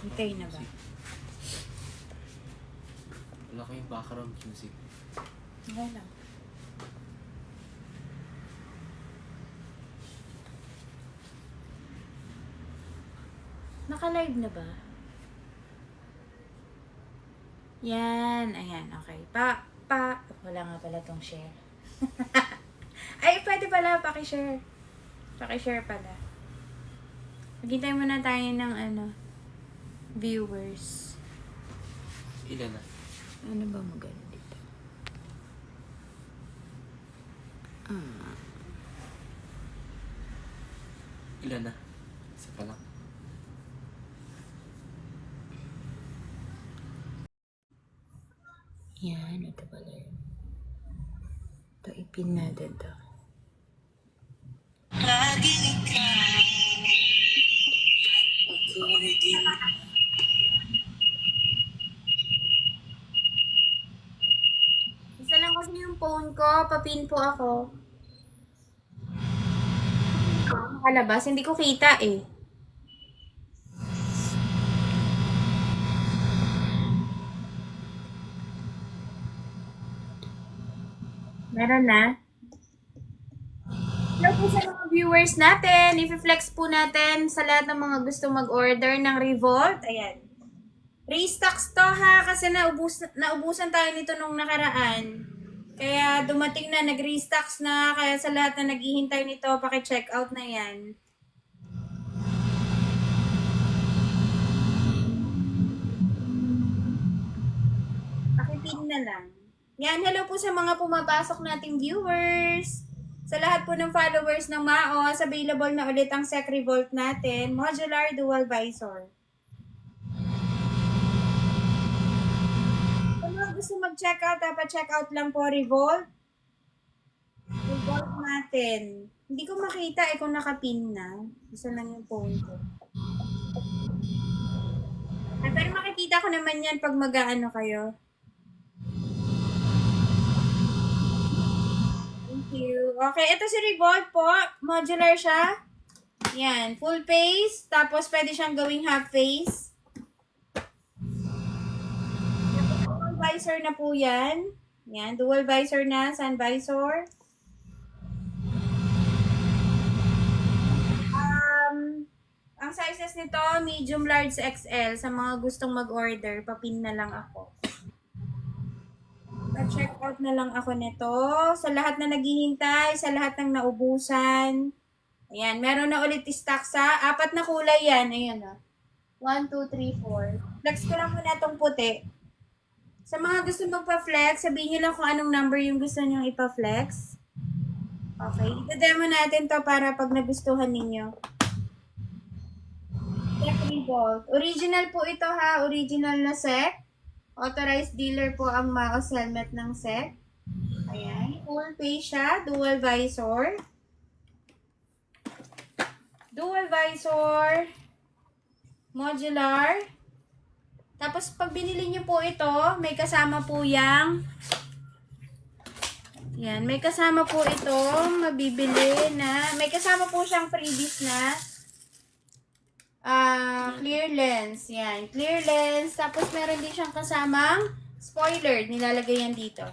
Hintay na ba? Wala kayong background music. Okay lang. Naka-live na ba? Yan. Ayan, okay. Wala nga pala tong share. Ay, pwede pala. Paki-share. Paki-share pala. Maghintay muna tayo ng viewers. Ilan na? Ano ba maganda dito? Ilan na? Isa pa lang. Yan, ito pala yun. Ito, ipin natin to. Isa lang kasi yung phone ko, papin po ako. Makalabas, hindi ko kita eh. Meron na. Hello po sa mga viewers natin. I-flex po natin sa lahat ng mga gusto mag-order ng Revolt. Ayan. Restocks to ha, kasi naubusan tayo nito nung nakaraan. Kaya dumating na, nag-restocks na. Kaya sa lahat na naghihintay nito, paki-check out na yan. Pakipin na lang. Yan, hello po sa mga pumapasok nating viewers. Sa lahat po ng followers ng Maos, available na ulit ang Sec Revolt natin. Modular Dual Visor. Kung mga gusto mag-check out, dapat check out lang po Revolt. Revolt natin. Hindi ko makita kung nakapin na. Isa lang yung phone ko. Pero makikita ko naman yan pag mag-aano kayo. Thank you. Okay, ito si Revolt po. Modular siya. Yan, full face. Tapos pwede siyang gawing half face. Dual visor na po yan. Yan, dual visor na, sun visor. Ang sizes nito, medium, large, XL. Sa mga gustong mag-order, papin na lang ako. Pa-check out na lang ako nito. Sa lahat na naghihintay, sa lahat ng naubusan. Ayan, meron na ulit stock sa 4 na kulay yan. Ayan o. 1, 2, 3, 4. Flex ko lang muna itong puti. Sa mga gusto magpa-flex, sabihin nyo lang kung anong number yung gusto nyo ipa-flex. Okay, ito-demo natin to para pag nagustuhan ninyo. Sec Revolt. Original po ito ha, original na Sec. Authorized dealer po ang Maos helmet ng Sec. Ayan, full face siya, dual visor. Dual visor. Modular. Tapos pag binili niyo po ito, may kasama po yang yan, may kasama po ito, mabibili na, may kasama po siyang freebies na clear lens. Yan, clear lens. Tapos meron din siyang kasamang spoiler. Nilalagay yan dito.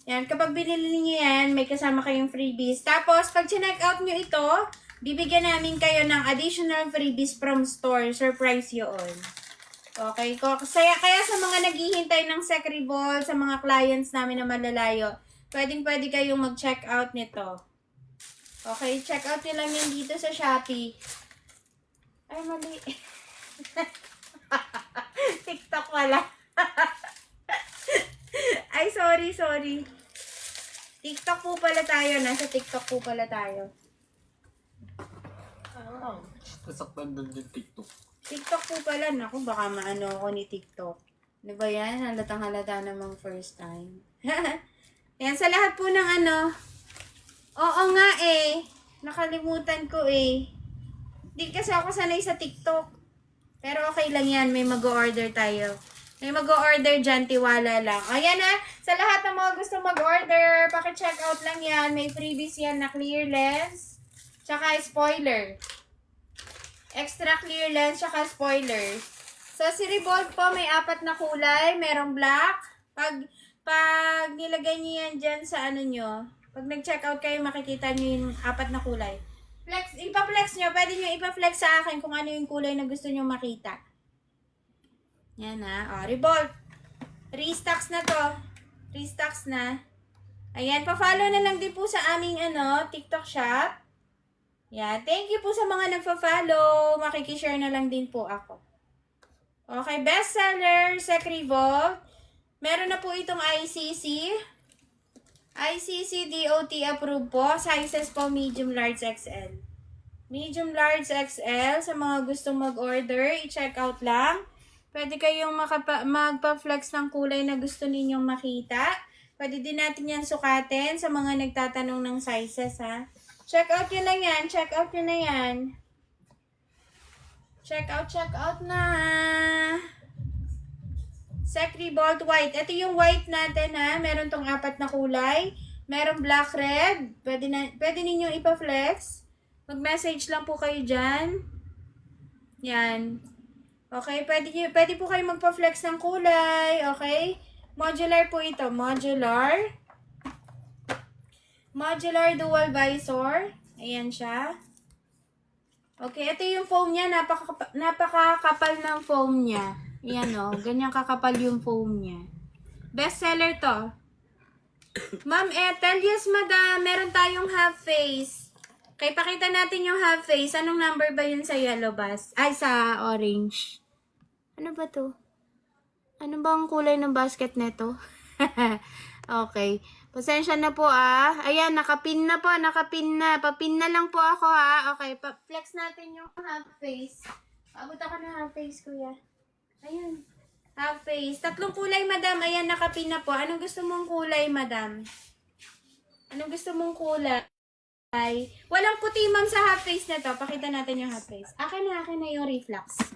Yan, kapag binili niyo yan, may kasama kayong freebies. Tapos, pag check out nyo ito, bibigyan namin kayo ng additional freebies from store. Surprise yun. Okay, kaya sa mga naghihintay ng Sec Revolt, sa mga clients namin na malalayo, pwede kayong mag-check out nito. Okay, check out nyo lang yan dito sa Shopee. Ay, mali. TikTok wala. Ay, sorry. TikTok po pala tayo. Nasa TikTok po pala tayo. Oh. Nasaktan doon yung TikTok. TikTok po pala. Naku, baka maano ako ni TikTok. Ano ba yan? Halata namang first time. Yan, sa lahat po ng Oo nga eh. Nakalimutan ko eh. Hindi kasi ako sanay sa TikTok. Pero okay lang yan. May mag-order tayo. May mag-order dyan. Tiwala lang. Ayan na. Sa lahat ng mga gusto mag-order, paki-check out lang yan. May freebies yan na clear lens. Tsaka spoiler. Extra clear lens tsaka spoiler. So, si Revolve po may 4 na kulay. Merong black. Pag nilagay niyo yan dyan sa ano nyo, pag nag-check out kayo, makikita niyo yung 4 na kulay. Ipa-flex nyo. Pwede nyo ipa-flex sa akin kung ano yung kulay na gusto nyo makita. Yan ha. O, Revolve. Restocks na to. Restocks na. Ayan, pa-follow na lang din po sa aming TikTok shop. Yan. Thank you po sa mga nagpa-follow. Makikishare na lang din po ako. Okay, bestseller, Sec Revolve. Meron na po itong ICC. ICC DOT approved po. Sizes po medium, large, XL. Medium, large, XL. Sa mga gustong mag-order, i-check out lang. Pwede kayong magpa-flex ng kulay na gusto ninyong makita. Pwede din natin yan sukatin sa mga nagtatanong ng sizes, ha. Check out nyo na yan. Check out nyo na yan. Check out na. Sec Revolve white. Ito yung white natin, ha. Meron tong 4 na kulay. Meron black, red. Pwede ninyong ipa-flex. Mag-message lang po kayo dyan. Yan. Okay, pwede po kayo magpa-flex ng kulay. Okay? Modular po ito. Modular dual visor. Ayan siya. Okay, ito yung foam niya. Napakakapal ng foam niya. Ayan o. Ganyan kakapal yung foam niya. Bestseller to. Ma'am Ethel, yes madam. Meron tayong half face. Okay, pakita natin yung half face. Anong number ba yun sa yellow bus? Ay, sa orange. Ano ba to? Ano ba ang kulay ng basket neto? Okay. Pasensya na po Ayan, nakapin na po. Nakapin na. Papin na lang po ako Okay, flex natin yung half face. Abot ako ng half face, kuya. Ayan. Half face. 3 kulay, madam. Ayan, nakapin na po. Anong gusto mong kulay, madam? Anong gusto mong kulay? Walang puti, ma'am, sa half face na to. Pakita natin yung half face. Akin na yung reflex.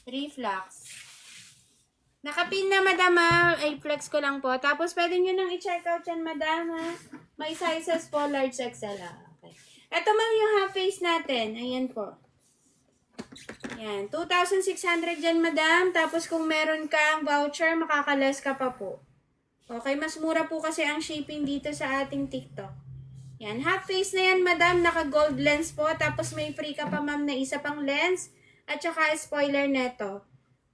Reflex. Nakapin na, madam, ay, flex ko lang po. Tapos, pwede nyo nang i-check out yan, madam, May sizes po, large XL, Okay. Ito, ma'am, yung half face natin. Ayan po. Yan. 2,600 dyan, madam. Tapos, kung meron kang voucher, makakalas ka pa po. Okay, mas mura po kasi ang shipping dito sa ating TikTok. Yan. Half face na yan, madam. Naka-gold lens po. Tapos, may free ka pa, ma'am, na isa pang lens. At saka, spoiler neto.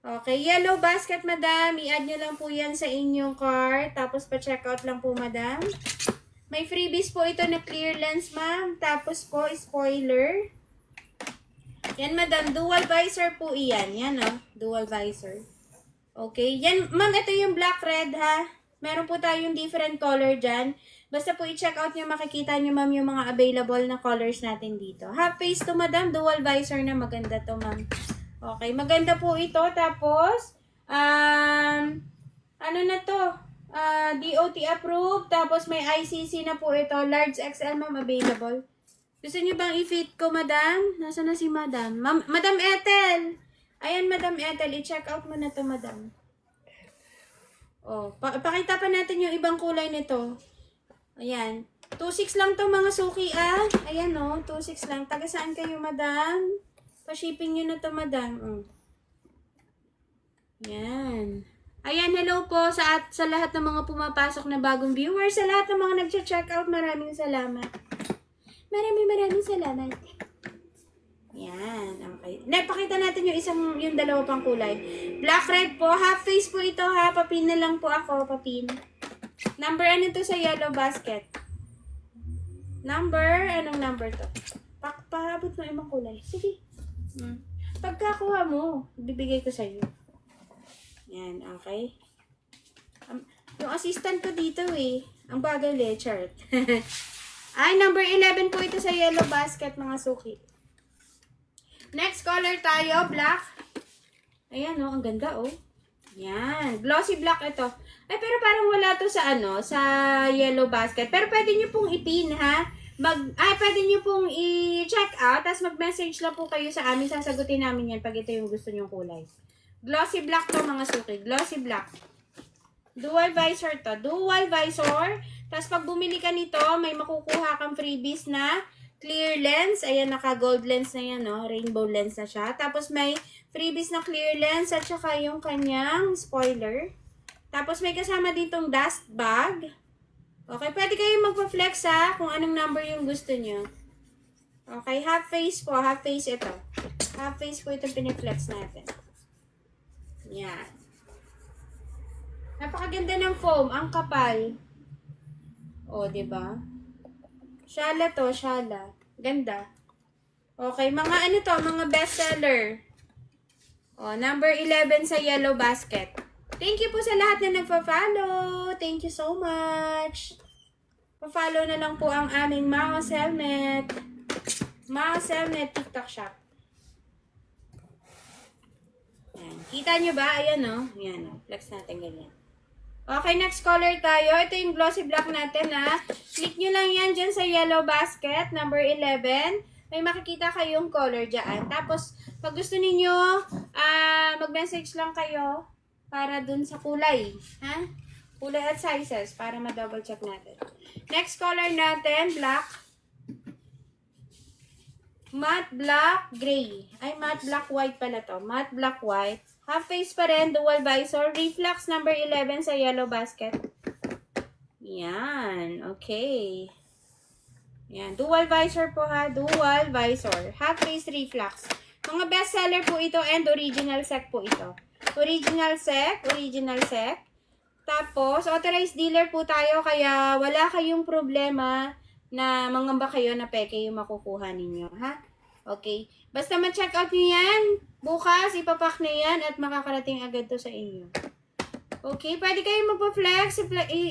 Okay, yellow basket, madam. I-add nyo lang po yan sa inyong cart. Tapos, pa-check out lang po, madam. May freebies po ito na clear lens, ma'am. Tapos po, spoiler. Yan, madam. Dual visor po iyan. Yan, dual visor. Okay. Yan, ma'am, ito yung black red, ha. Meron po tayong different color dyan. Basta po i-check out nyo, makikita nyo, ma'am, yung mga available na colors natin dito. Half face to, madam. Dual visor na. Maganda to, ma'am. Okay, maganda po ito. Tapos, ano na to? DOT approved. Tapos, may ICC na po ito. Large XL, ma'am, available. Gusto niyo bang i-fit ko, madam? Nasaan na si madam? Madam Ethel! Ayan, madam Ethel. I-check out mo na to, madam. Oh, pakita pa natin yung ibang kulay nito. Ayan. 2.6 lang to, mga suki, Ayan, 2.6 lang. Taga saan kayo, madam? Pa-shipping nyo na to, madam. Yan. Ayan, hello po sa lahat ng mga pumapasok na bagong viewers. Sa lahat ng mga nag-check out, maraming salamat. Maraming salamat. Yan, okay. Napakita natin yung dalawa pang kulay. Black red po. Half face po ito, ha. Papin na lang po ako, papin. Number ano to sa yellow basket? Anong number to? Pahabot mo ibang kulay. Sige. Pagkakuha mo, bibigay ko sa'yo. Yan, okay. Yung assistant ko dito, ang bagal, chart. Ay, number 11 po ito sa yellow basket, mga suki. Next color tayo, black. Ayan, ang ganda, Yan, glossy black ito. Ay, pero parang wala to sa sa yellow basket. Pero pwede nyo pong ipin, ha? Pwede nyo pong i-check out, tapos mag-message lang po kayo sa amin. Sasagutin namin yan pag ito yung gusto nyong kulay. Glossy black to, mga suki. Glossy black. Dual visor to. Dual visor. Tapos pag bumili ka nito, may makukuha kang freebies na clear lens. Ayan, naka-gold lens na yan, no? Rainbow lens na siya. Tapos may freebies na clear lens at saka yung kanyang spoiler. Tapos may kasama ditong dust bag. Okay, pwede kayo magpa-flex ha kung anong number yung gusto nyo. Okay, half face po. Half face ito. Half face po itong piniflex natin. Yan. Napakaganda ng foam. Ang kapal. O, diba? Shala to, shala. Ganda. Okay, mga ano to, mga bestseller. O, number 11 sa yellow basket. Thank you po sa lahat na nagpa-follow. Thank you so much. Pa-follow na lang po ang aming Mouse Helmet. Mouse Helmet TikTok shop. Yan. Kita nyo ba? Ayan o. Ayan o. Flex natin ganyan. Okay, next color tayo. Ito yung glossy black natin ha. Click nyo lang yan dyan sa yellow basket, number 11. May makikita kayong color dyan. Tapos, pag gusto ninyo, mag-message lang kayo para dun sa kulay. Ha? Kulay at sizes para ma-double check natin. Next color natin, black. Matte black gray. Ay, matte black white pala to. Matte black white. Half face pa rin, dual visor. Reflex number 11 sa yellow basket. Yan. Okay. Yan. Dual visor po ha. Dual visor. Half face reflex. Mga bestseller po ito and original sec po ito. Original sec. Original sec. Tapos, authorized dealer po tayo kaya wala kayong problema na mangamba kayo na peke yung makukuha ninyo. Ha? Okay. Basta ma-check out nyo yan. Bukas, ipapak na yan at makakarating agad to sa inyo. Okay. Pwede kayo magpa-flex.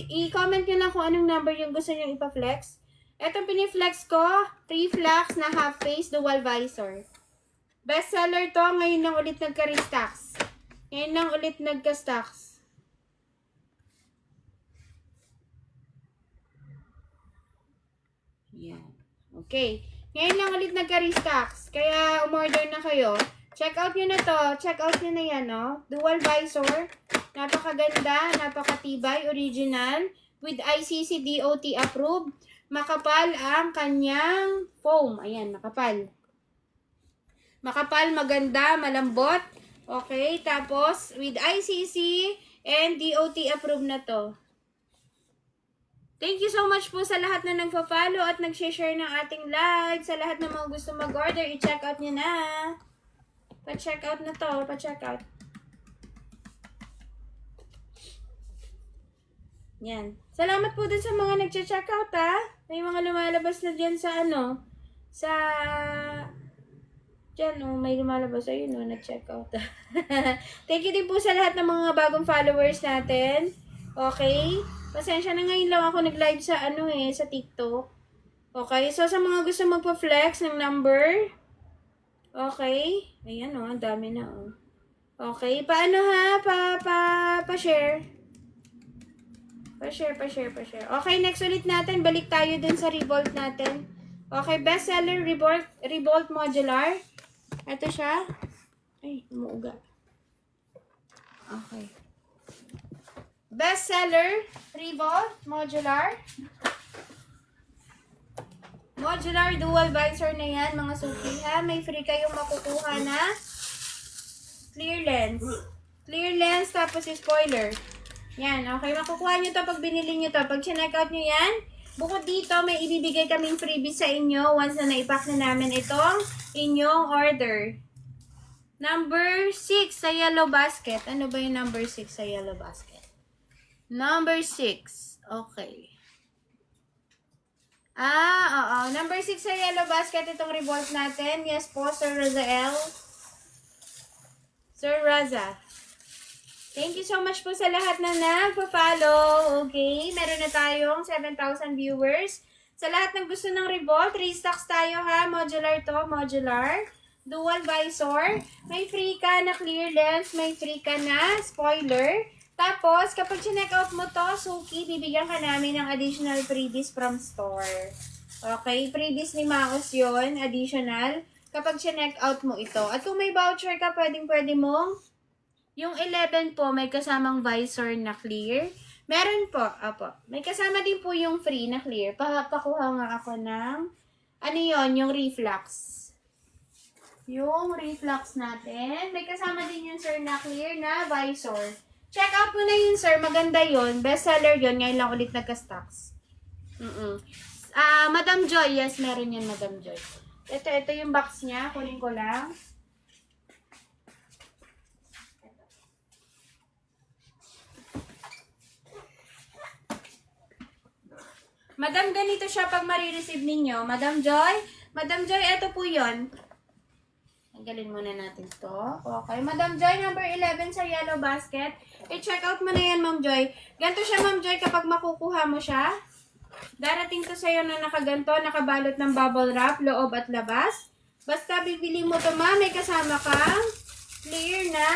I-comment nyo lang kung anong number yung gusto nyo ipa-flex. Ito piniflex ko. Reflex na half face dual visor. Bestseller to. Ngayon lang ulit nagka-restocks. Ngayon lang ulit nagka-stocks. Yan. Okay. Ngayon lang ulit nagka-restocks. Kaya umorder na kayo. Check out nyo na to. Check out nyo na yan, no? Dual visor. Napakaganda. Napakatibay. Original. With ICC DOT approved. Makapal ang kanyang foam. Ayan, makapal. Makapal, maganda, malambot. Okay. Tapos, with ICC and DOT approved na to. Thank you so much po sa lahat na nagpa-follow at nag-share ng ating live. Sa lahat ng mga gusto mag-order, i-check out nyo na. Pa-check out na to. Pa-check out. Yan. Salamat po dun sa mga nag-check out ha. May mga lumalabas na dyan sa ano. Sa... Dyan oh, may lumalabas. Ayun oh, nag-check out. Thank you din po sa lahat ng mga bagong followers natin. Okay? Pasensya na ngayon lang ako nag-live sa ano sa TikTok. Okay? So, sa mga gusto magpa-flex ng number. Okay? Ayan ang dami na Okay? Paano ha? Pa-share. Pa-share. Okay, next ulit natin. Balik tayo dun sa Revolt natin. Okay, bestseller Revolt Modular. Ito siya. Ay, umuuga. Okay. Bestseller, Revolt, Modular. Modular dual visor na yan, mga suki ha. May free kayong makukuha na clear lens. Clear lens, tapos yung spoiler. Yan, okay. Makukuha nyo to pag binili nyo to. Pag check out nyo yan, bukod dito, may ibibigay kaming freebie sa inyo once na naipack na namin itong inyong order. Number 6 sa yellow basket. Ano ba yung number 6 sa yellow basket? Number 6. Okay. Oo. Number 6 sa yellow basket, itong Revolt natin. Yes po, Sir Razael. Sir Raza. Thank you so much po sa lahat na nagpa-follow. Okay. Meron na tayong 7,000 viewers. Sa lahat ng gusto ng Revolt, restocks tayo ha. Modular to. Modular. Dual visor. May free ka na clear lens. May free ka na spoiler. Tapos, kapag check out mo to, suki, bibigyan ka namin ng additional freebies from store. Okay? Freebies ni Maos yon, additional. Kapag check out mo ito. At kung may voucher ka, pwede mong, yung 11 po, may kasamang visor na clear. Meron po, apo. May kasama din po yung free na clear. Pakuha nga ako ng Ano yon, yung reflux. Yung reflux natin. May kasama din yun, sir, na clear na visor. Check out mo na yun, sir. Maganda yun. Bestseller yun. Ngayon lang ulit nagka-stocks. Madam Joy. Yes, meron yan, Madam Joy. Ito yung box niya. Kunin ko lang. Madam, ganito siya pag marireceive ninyo. Madam Joy, ito po yun. Tanggalin muna natin to. Okay. Madam Joy, number 11 sa yellow basket. I-check out mo na yan, Ma'am Joy. Ganito siya, Ma'am Joy, kapag makukuha mo siya. Darating to sa'yo na nakaganto, nakabalot ng bubble wrap, loob at labas. Basta bibili mo to, ma'am. May kasama kang clear na.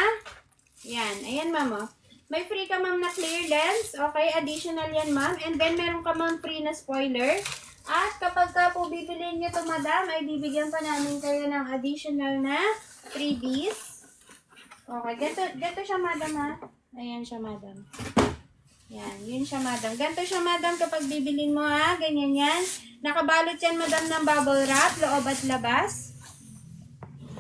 Yan. Ayan, ma'am. Oh. May free ka, ma'am, na clear lens. Okay. Additional yan, ma'am. And then, meron ka, ma'am, free na spoiler. At kapag ka po bibiliin nyo ito, madam, ay bibigyan pa namin kayo ng additional na freebies. Okay, ganito siya, madam, ha? Ayan siya, madam. Yan, yun siya, madam. Ganito siya, madam, kapag bibiliin mo, ha? Ganyan yan. Nakabalot yan, madam, ng bubble wrap, loob at labas.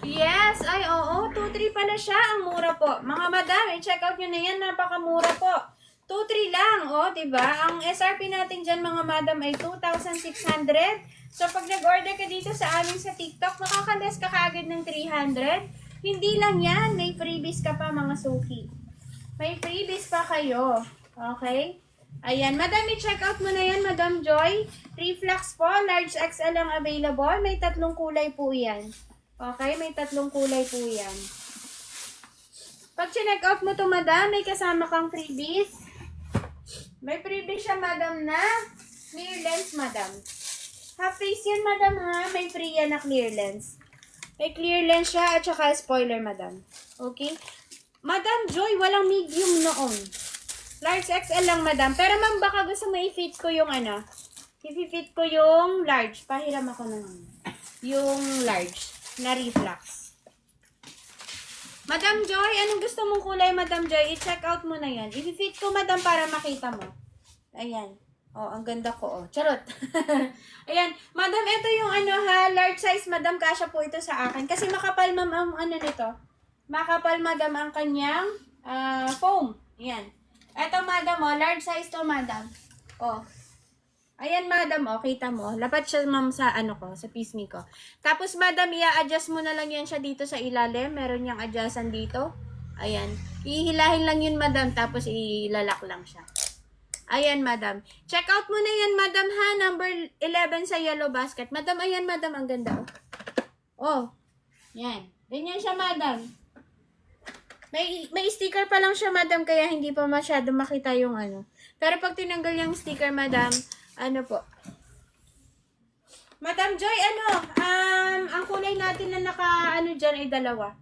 Yes, ay, oo. 2-3 pala siya. Ang mura po. Mga madam, i-check out nyo na yan. Napakamura po. 2-3 lang, oh, diba? Ang SRP natin dyan, mga madam, ay 2,600. So, pag nag-order ka dito sa amin sa TikTok, makakales ka kaagad ng 300. Hindi lang yan. May freebies ka pa, mga suki. May freebies pa kayo. Okay? Ayan. Madam, i-check out mo na yan, Madam Joy. Reflux po. Large XL ang available. May 3 kulay po yan. Okay? May 3 kulay po yan. Pag check out mo to, madam, may kasama kang freebies. May freebies siya, madam, na clear lens, madam. Half face yan, madam, ha? May free yan na clear lens. May clear lens siya at saka spoiler, madam. Okay? Madam Joy, walang medium noon. Large XL lang, madam. Pero, ma'am, baka gusto mo i-fit ko yung ano. I-fit ko yung large. Pahiram ako ng yung large na reflux. Madam Joy, anong gusto mong kulay, Madam Joy? I-check out mo na yan. I-fit ko, madam, para makita mo. Ayan. Oh, ang ganda ko, oh. Charot. Ayan. Madam, ito yung ano, ha, large size, madam. Kasya po ito sa akin. Kasi makapal, ma'am, ang ano nito. Makapal, madam, ang kanyang foam. Ayan. Ito, madam, oh. Large size to, madam. Oh. Ayan, madam, oh, kita mo. Lapat siya, ma'am, sa ano ko, sa pismi ko. Tapos, madam, i-adjust mo na lang yan siya dito sa ilalim. Meron niyang adjustan dito. Ayan. Ihilahin lang yun, madam, tapos ilalak lang siya. Ayan, madam. Check out mo na yan, madam, ha? Number 11 sa yellow basket. Madam, ayan, madam, ang ganda, oh. Oh. Yan. Ganyan siya, madam. May sticker pa lang siya, madam, kaya hindi pa masyado makita yung ano. Pero pag tinanggal yung sticker, madam, ano po? Madam Joy, ang kulay natin na dyan ay dalawa.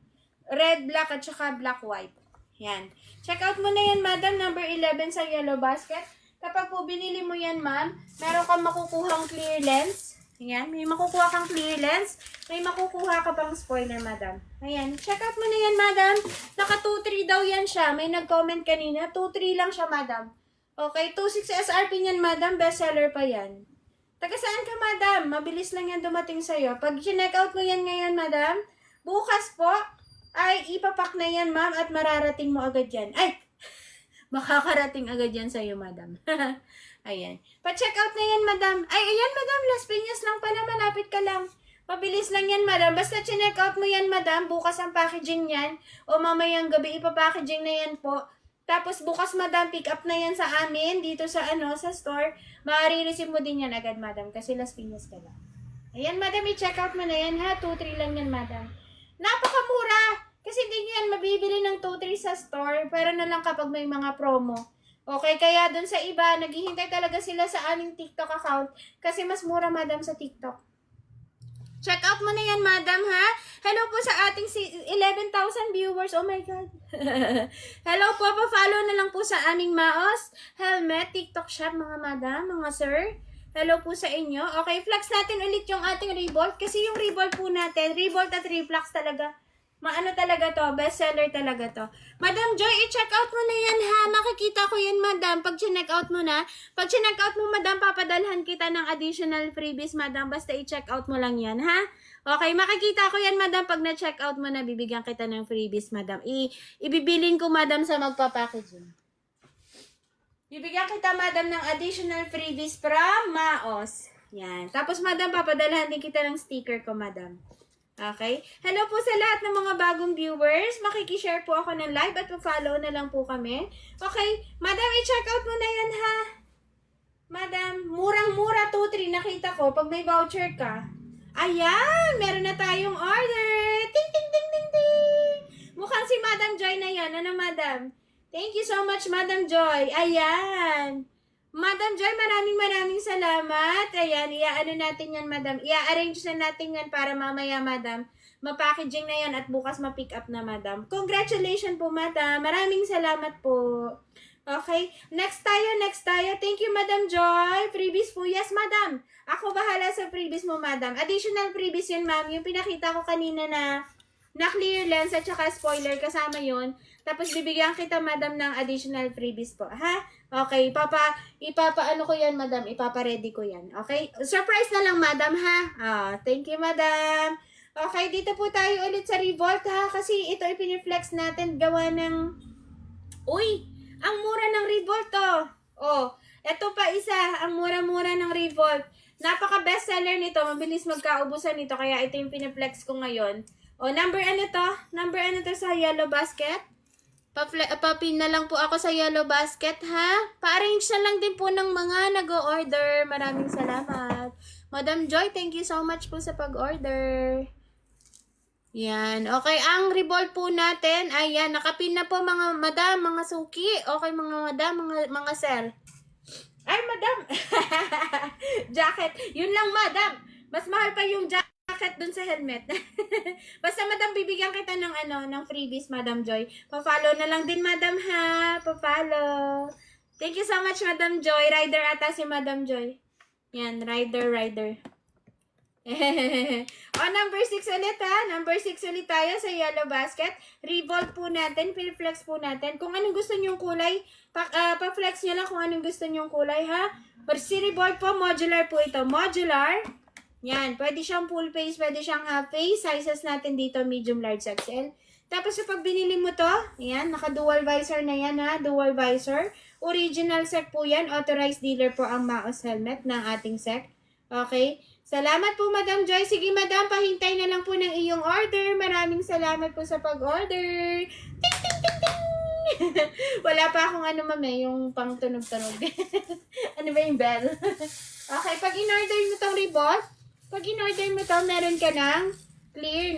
Red, black, at saka black, white. Yan. Check out mo na yan, madam, number 11 sa yellow basket. Kapag po binili mo yan, ma'am, meron kang makukuhang clear lens. Yan. May makukuha kang clear lens. May makukuha ka pang spoiler, madam. Ayan. Check out mo na yan, madam. Naka 2-3 daw yan siya. May nag-comment kanina. 2-3 lang siya, madam. Okay, 2.6 SRP niyan, madam. Bestseller pa yan. Taga saan ka, madam? Mabilis lang yan dumating sa'yo. Pag check out mo yan ngayon, madam, bukas po, ay ipapak na yan, ma'am, at mararating mo agad yan. Ay! Makakarating agad yan sa'yo, madam. Ayan. Pa-check out na yan, madam. Ay, ayan, madam. Las Piñas lang pala. Malapit ka lang. Mabilis lang yan, madam. Basta check out mo yan, madam. Bukas ang packaging yan. O mamayang gabi, ipapackaging na yan po. Tapos bukas, madam, pick up na yan sa amin dito sa sa store. Maaari-receive mo din yan agad, madam, kasi Las Piñas ka lang. Ayan, madam, i-check out mo na yan, ha? 2-3 lang yan, madam. Napakamura! Kasi hindi nyo yan mabibili ng 2-3 sa store, pero na lang kapag may mga promo. Okay, kaya dun sa iba, naghihintay talaga sila sa aming TikTok account kasi mas mura, madam, sa TikTok. Check out mo na yan, madam, ha? Hello po sa ating 11,000 viewers. Oh my God. Hello po, pa-follow na lang po sa aming Maos Helmet TikTok shop, mga madam, mga sir. Hello po sa inyo. Okay, flex natin ulit yung ating Revolt kasi yung Revolt po natin, Revolt at Reflux talaga. Maano talaga to, bestseller talaga to. Madam Joy, i-check out mo na yan ha. Makikita ko yan, madam. Pag check out mo na, pag check out mo, madam, papadalhan kita ng additional freebies, madam. Basta i-check out mo lang yan, ha? Okay, makikita ko yan, madam. Pag na-check out mo na, bibigyan kita ng freebies, madam. Ibibilin ko, madam, sa magpapackaging. Bibigyan kita, madam, ng additional freebies from Maos. Yan. Tapos, madam, papadalhan din kita ng sticker ko, madam. Okay? Hello po sa lahat ng mga bagong viewers. Makikishare po ako ng live at follow na lang po kami. Okay? Madam, i-check out mo na yan, ha? Madam, murang-mura 2-3 nakita ko pag may voucher ka. Ayan! Meron na tayong order! Ting, ting, ting, ting, ting! Mukhang si Madam Joy na yan. Ano, Madam? Thank you so much, Madam Joy. Ayan! Madam Joy, maraming salamat. Ayan, iaano natin yan, madam. Ia-arrange na natin yan para mamaya, madam. Ma-packaging na yan at bukas ma-pick up na, madam. Congratulations po, madam. Maraming salamat po. Okay, next tayo. Thank you, Madam Joy. Freebies po. Yes, madam. Ako bahala sa freebies mo, madam. Additional freebies yun, ma'am. Yung pinakita ko kanina na clear lens at saka spoiler, kasama yun. Tapos bibigyan kita, madam, ng additional freebies po, ha? Okay, ipapaano ko yan, madam. Ipapa-ready ko yan. Okay? Surprise na lang, madam, ha? Thank you, madam. Okay, dito po tayo ulit sa Revolt, ha? Kasi ito ipiniflex natin gawa ng... Uy! Ang mura ng Revolt, oh! Oh, eto pa isa. Ang mura-mura ng Revolt. Napaka-bestseller nito. Mabilis magkaubusan nito. Kaya ito yung piniflex ko ngayon. Oh, number ano to? Number ano to sa Yellow Basket? Papin na lang po ako sa Yellow Basket, ha? Pa-arrange na lang din po ng mga nag-o-order. Maraming salamat. Madam Joy, thank you so much po sa pag-order. Yan. Okay, ang Revolt po natin, ayan, nakapin na po mga madam, mga suki. Okay, mga madam, mga sir. Ay, madam. Jacket. Yun lang, madam. Mas mahal pa yung jacket dun sa helmet. Basta, madam, bibigyan kita ng freebies, Madam Joy. Pa-follow na lang din, madam, ha? Pa-follow. Thank you so much, Madam Joy. Rider ata si Madam Joy. Yan, rider. Number 6 ulit, ha? Number 6 ulit tayo sa Yellow Basket. Revolt po natin, flex po natin. Kung anong gusto nyong kulay, pa-flex nyo lang kung anong gusto nyong kulay, ha? Pero si Revolt po, modular po ito. Modular. Yan, pwede siyang full face, pwede siyang half face. Sizes natin dito, medium, large, XL. Tapos pag binili mo to, yan, naka-dual visor na yan, ha? Dual visor. Original sec po yan. Authorized dealer po ang Maos helmet ng ating sec. Okay? Salamat po, Madam Joy. Sige, madam, pahintay na lang po ng iyong order. Maraming salamat po sa pag-order. Ting, ting, ting, ting! Wala pa akong yung pang tunog-tunog. Ano ba yung bell? Okay, pag in-order mo tong Revolt, meron ka ng clear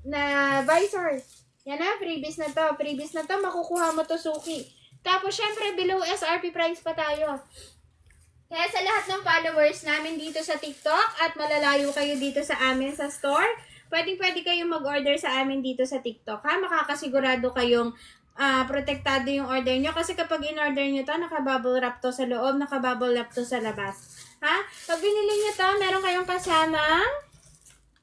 na visor. Yan na, freebies na to. Makukuha mo to, suki. Tapos, syempre, below SRP price pa tayo. Kaya sa lahat ng followers namin dito sa TikTok at malalayo kayo dito sa amin sa store, pwede kayong mag-order sa amin dito sa TikTok, ha? Makakasigurado kayong protektado yung order nyo. Kasi kapag in-order nyo to, naka-bubble wrap to sa loob, naka-bubble wrap to sa labas. Ha? Pag binili nyo to, meron kayong kasamang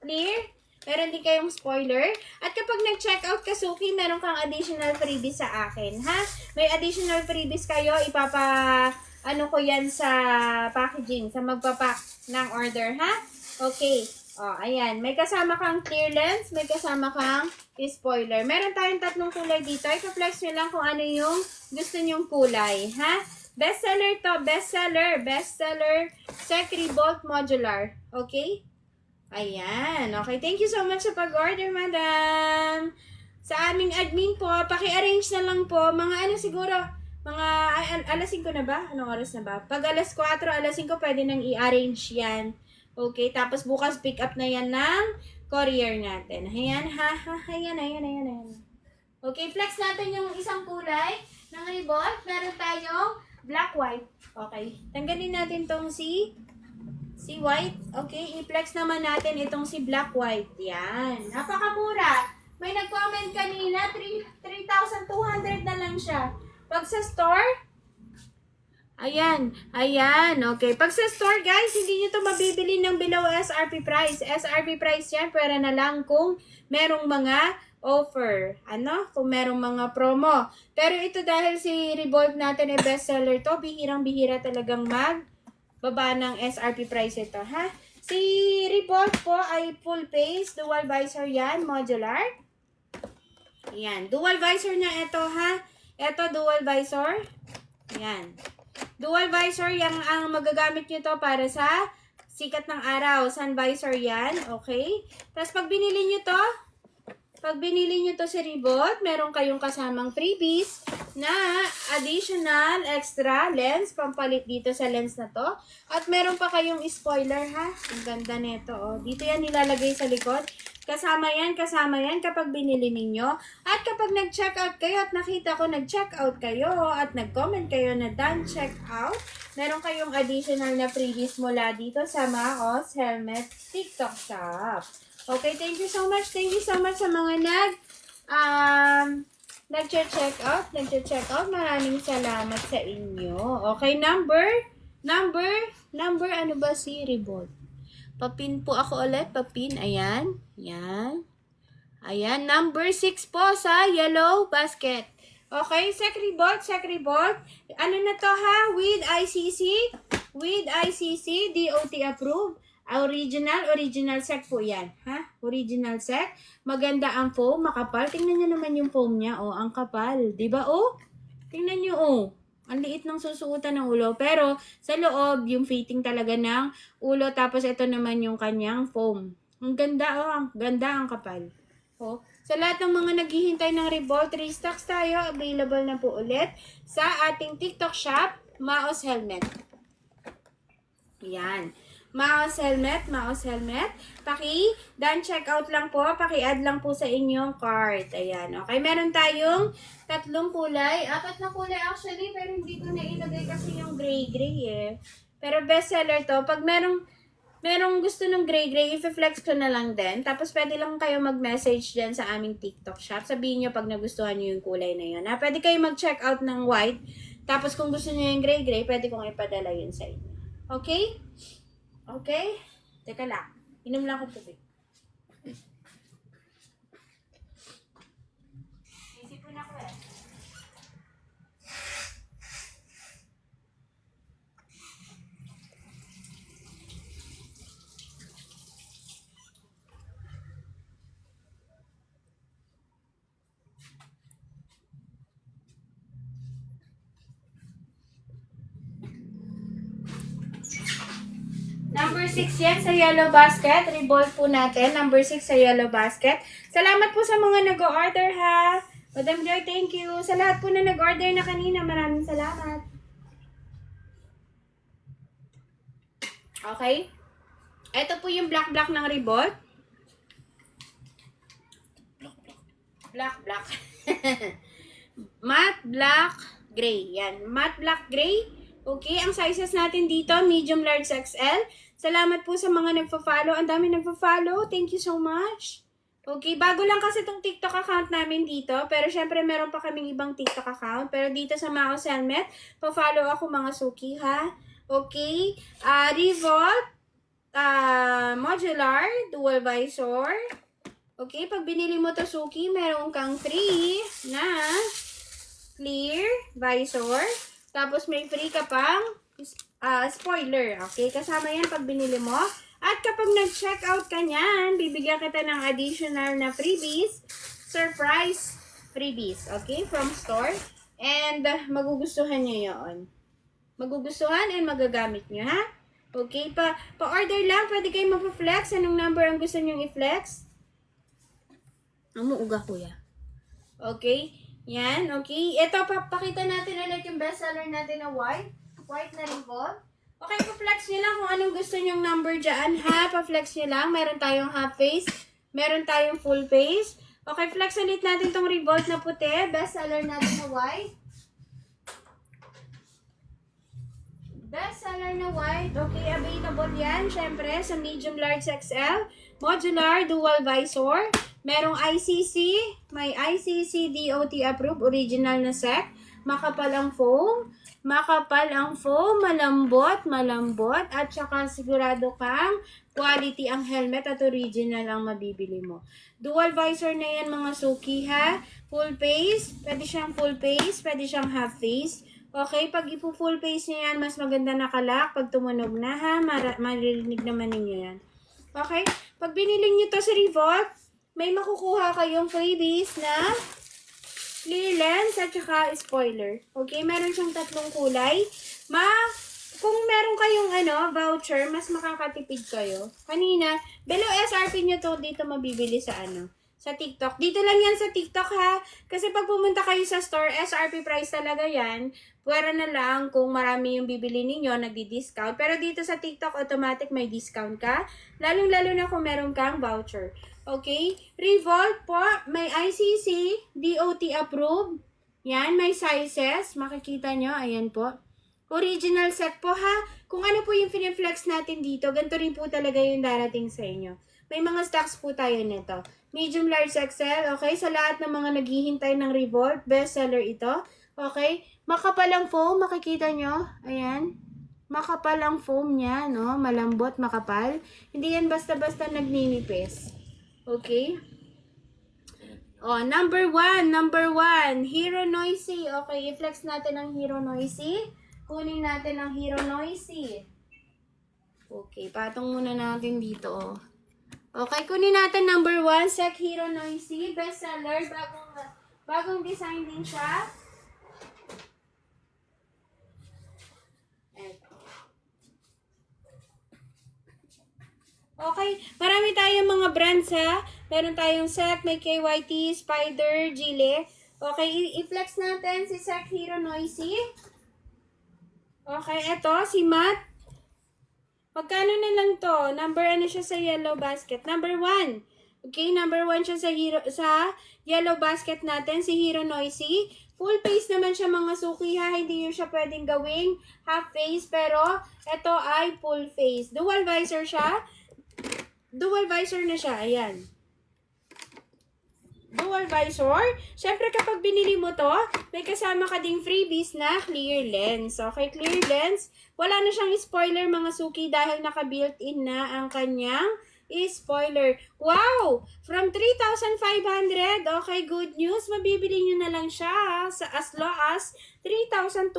clear, meron din kayong spoiler. At kapag nag-checkout ka, suki, meron kang additional freebies sa akin, ha? May additional freebies kayo, ko yan sa packaging, sa magpapack ng order, ha? Okay. Ayan. May kasama kang clear lens, may kasama kang spoiler. Meron tayong 3 kulay dito. Ika-flex nyo lang kung ano yung gusto nyong kulay, ha? Bestseller to. Bestseller. Sec Revolt Modular. Okay? Ayan. Okay. Thank you so much sa pag-order, madam. Sa aming admin po, paki-arrange na lang po. Mga alas 5 na ba? Anong oras na ba? Pag alas 4, alas 5, pwede nang i-arrange yan. Okay, tapos bukas pick up na yan ng courier natin. Ayan, ayan. Okay, flex natin yung isang kulay ng Revolt. Meron tayong black, white. Okay, tanggalin natin tong si white. Okay, i-flex naman natin itong si black, white. Yan, napakamura. May nag-comment kanina, 3,200 na lang siya. Pag sa store, ayan, okay. Pag sa store, guys, hindi nyo to mabibili ng below SRP price. SRP price yan, pwera na lang kung merong mga offer. Ano? Kung merong mga promo. Pero ito dahil si Revolve natin ay bestseller to, bihirang-bihira talagang baba ng SRP price ito, ha? Si Revolve po ay full face, dual visor yan, modular. Yan, dual visor niya ito, ha? Ito, dual visor. Yan. Dual visor, yang ang magagamit nyo to para sa sikat ng araw. Sun visor yan, okay? Tapos pag binili nyo to sa Revolve, meron kayong kasamang freebies na additional extra lens, pampalit dito sa lens na to. At meron pa kayong spoiler, ha? Ang ganda nito, oh. Dito yan nilalagay sa likod. Kasama yan kapag binili ninyo. At kapag nag-checkout kayo at nakita ko nag-checkout kayo at nag-comment kayo na done checkout, meron kayong additional na freebies mula dito sa Maos Helmet TikTok Shop. Okay, thank you so much. Thank you so much sa mga nag-checkout. Maraming salamat sa inyo. Okay, number, ano ba si Revolve? Papin po ako ulit. Papin. Ayan. Yan. Ayan. Number 6 po sa yellow basket. Okay. Sec Revolve. Ano na to, ha? With ICC. DOT approved. Original sec po yan. Ha? Original sec. Maganda ang foam. Makapal. Tingnan nyo naman yung foam niya. Oh, ang kapal. Diba, oh? Tingnan nyo, oh. Ang liit ng susuotan ng ulo. Pero, sa loob, yung fitting talaga ng ulo. Tapos, ito naman yung kanyang foam. Ang ganda, oh. Ang ganda, ang kapal. Oh. Sa lahat ng mga naghihintay ng Revolve, restocks tayo. Available na po ulit sa ating TikTok shop, Maos Helmet. Yan. Maos Helmet. Done checkout lang po. Paki-add lang po sa inyong cart. Ayan. Okay. Meron tayong 3 kulay. 4 na kulay actually. Pero hindi ko na ilagay kasi yung gray-gray eh. Pero bestseller to. Pag merong gusto ng gray-gray, i-flex ko na lang din. Tapos pwede lang kayo mag-message dyan sa aming TikTok shop. Sabihin nyo pag nagustuhan nyo yung kulay na yun. Pwede kayo mag-checkout ng white. Tapos kung gusto nyo yung gray-gray, pwede kong ipadala yun sa inyo. Okay? Okay? Teka lang. Inom lang ako tubig. Isipon ako eh. Number 6 yan sa yellow basket. Revolve po natin. Number 6 sa yellow basket. Salamat po sa mga nag-order, ha. Madam Joy, thank you. Sa lahat po na nag-order na kanina, maraming salamat. Okay. Ito po yung black ng Revolve. Black. Matte black gray. Yan. Matte black gray. Okay, ang sizes natin dito, medium, large, XL. Salamat po sa mga nagpa-follow. Ang dami nagpa-follow. Thank you so much. Okay, bago lang kasi itong TikTok account namin dito. Pero syempre, meron pa kaming ibang TikTok account. Pero dito sa Maos Helmet, pa-follow ako mga suki, ha? Okay. Revolve, modular, dual visor. Okay, pag binili mo to suki, meron kang free na clear visor. Tapos may free ka pang spoiler. Okay, kasama yan pag binili mo. At kapag nag-checkout ka niyan, bibigyan kita ng additional na freebies. Surprise freebies. Okay, from store. And magugustuhan nyo yun. Magugustuhan and magagamit nyo, ha? Okay, pa-order lang. Pwede kayo mag-flex. Anong number ang gusto nyo i-flex? Umuuga, kuya. Okay. Yan, okay. Ito, papakita natin ulit yung bestseller natin na white. White na Revolve. Okay, pa-flex nyo lang kung anong gusto nyong number dyan, ha? Pa-flex nyo lang. Meron tayong half face. Meron tayong full face. Okay, flex ulit natin tong Revolve na puti. Bestseller natin na white. Bestseller na white. Okay, available yan. Syempre, sa medium, large, XL. Modular, dual visor. Merong ICC, may ICC DOT approved, original na sec, makapal ang foam. makapal ang foam, malambot, at saka sigurado kang quality ang helmet at original ang mabibili mo. Dual visor na yan mga suki ha. Full face, pwede siyang full face, pwede siyang half face. Okay, pag ipo-full face niya yan, mas maganda nakalak. Pag tumunog na ha, maririnig naman ninyo yan. Okay, pag binili nyo to sa Revolt, may makukuha kayong freebies na clear lens at saka spoiler. Okay, meron siyang tatlong kulay. Kung meron kayong voucher, mas makakatipid kayo. Kanina, below SRP nyo to dito mabibili sa sa TikTok. Dito lang yan sa TikTok ha. Kasi pag pumunta kayo sa store, SRP price talaga yan. Pwera na lang kung marami yung bibili ninyo, nagdi-discount. Pero dito sa TikTok, automatic may discount ka. Lalong-lalo na kung meron kang voucher. Okay? Revolt po, may ICC, DOT approved. Yan, may sizes. Makikita nyo, ayan po. Original set po ha. Kung ano po yung piniflex natin dito, ganito rin po talaga yung darating sa inyo. May mga stocks po tayo nito. Medium, large, XL. Okay, sa lahat ng mga naghihintay ng Revolt, bestseller ito. Okay, makapal ang foam, makikita nyo. Ayan. Makapal ang foam niya, no? Malambot, makapal. Hindi yan basta-basta nagninipis. Okay. Oh, number one, Hero Noisy. Okay, i-flex natin ang Hero Noisy. Kunin natin ang Hero Noisy. Okay, patong muna natin dito, oh. Okay, kunin natin number 1, Sec Hero Noisy. Bestseller, bagong design din siya. Eto. Okay, marami tayong mga brands ha. Meron tayong Sec, may KYT, Spider, Gile. Okay, i-flex natin si Sec Hero Noisy. Okay, eto, si Matt. Magkano na lang to? Number siya sa yellow basket? Number 1. Okay, number 1 siya sa yellow basket natin, si Hero Noisy. Full face naman siya mga suki ha. Hindi yun siya pwedeng gawing half face. Pero, ito ay full face. Dual visor siya. Dual visor na siya. Ayan. Dual visor. Siyempre kapag binili mo to, may kasama ka ding freebies na clear lens. Okay, clear lens. Wala na siyang spoiler mga suki dahil naka-built-in na ang kanyang spoiler. Wow! From 3,500, okay, good news. Mabibili nyo na lang siya sa as low as 3,200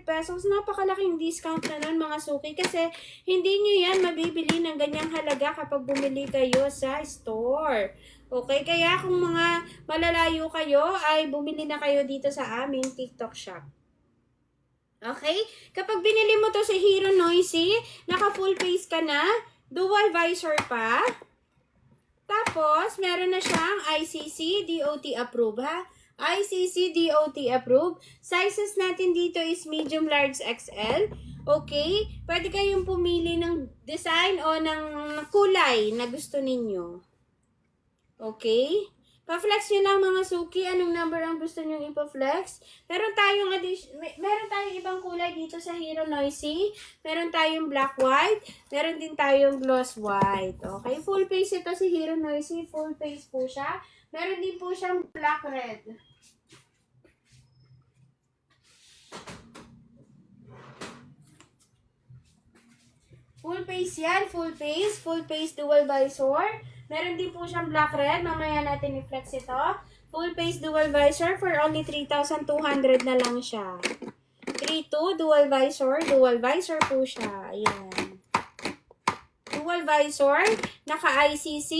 pesos. Napakalaking discount na nun mga suki kasi hindi nyo yan mabibili ng ganyang halaga kapag bumili kayo sa store. Okay, kaya kung mga malalayo kayo, ay bumili na kayo dito sa aming TikTok shop. Okay? Kapag binili mo to sa Hero Noisy, naka full face ka na, dual visor pa, tapos meron na siyang ICC, DOT approved ha. ICC, DOT approved. Sizes natin dito is medium, large, XL. Okay? Pwede kayong pumili ng design o ng kulay na gusto ninyo. Okay? Pa-flex nyo lang mga suki. Anong number ang gusto nyo ipa-flex? Meron tayong ibang kulay dito sa Hero Noisy. Meron tayong black white. Meron din tayong gloss white. Okay? Full face ito si Hero Noisy. Full face po siya. Meron din po siyang black red. Full face yan. Full face. Full face dual visor. Meron din po siyang black red. Mamaya natin i-flex ito. Full face dual visor for only 3,200 na lang siya. 3.2 dual visor. Dual visor po siya. Ayan. Dual visor. Naka-ICC.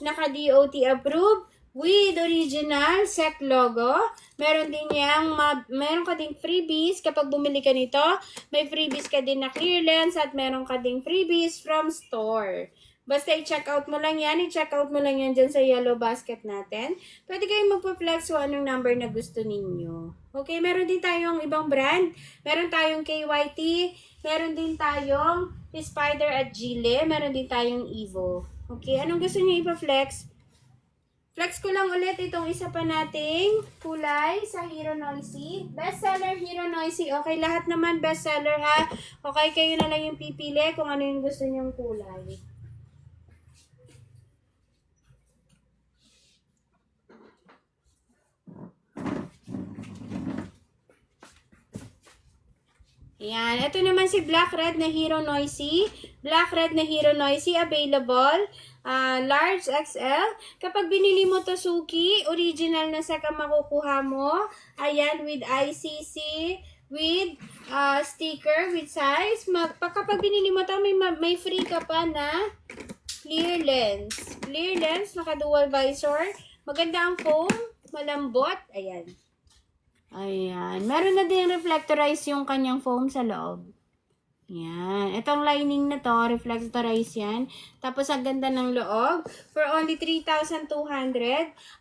Naka-DOT approved. With original SEC logo. Meron ka ding freebies. Kapag bumili ka nito, may freebies ka din na clear lens at meron ka ding freebies from store. Basta i-check out mo lang yan. I-check out mo lang yan dyan sa yellow basket natin. Pwede kayong magpa-flex kung anong number na gusto ninyo. Okay, meron din tayong ibang brand. Meron tayong KYT. Meron din tayong Spider at Gile. Meron din tayong Evo. Okay, anong gusto niyo ipa-flex? Flex ko lang ulit itong isa pa nating kulay sa Hero Noisy. Bestseller Hero Noisy. Okay, lahat naman bestseller ha. Okay, kayo na lang yung pipili kung ano yung gusto nyong kulay. Ayan. Ito naman si Black Red na Hero Noisy. Black Red na Hero Noisy available. Large XL. Kapag binili mo to, Suki, original na set ang makukuha mo. Ayan, with ICC, with sticker, with size. Kapag binili mo to, may free ka pa na clear lens. Clear lens, naka-dual visor. Maganda ang foam, malambot. Ayan. Ayan. Meron na din reflectorize yung kanyang foam sa loob. Ayan. Itong lining na to, reflectorize yan. Tapos, ang ganda ng loob. For only 3,200.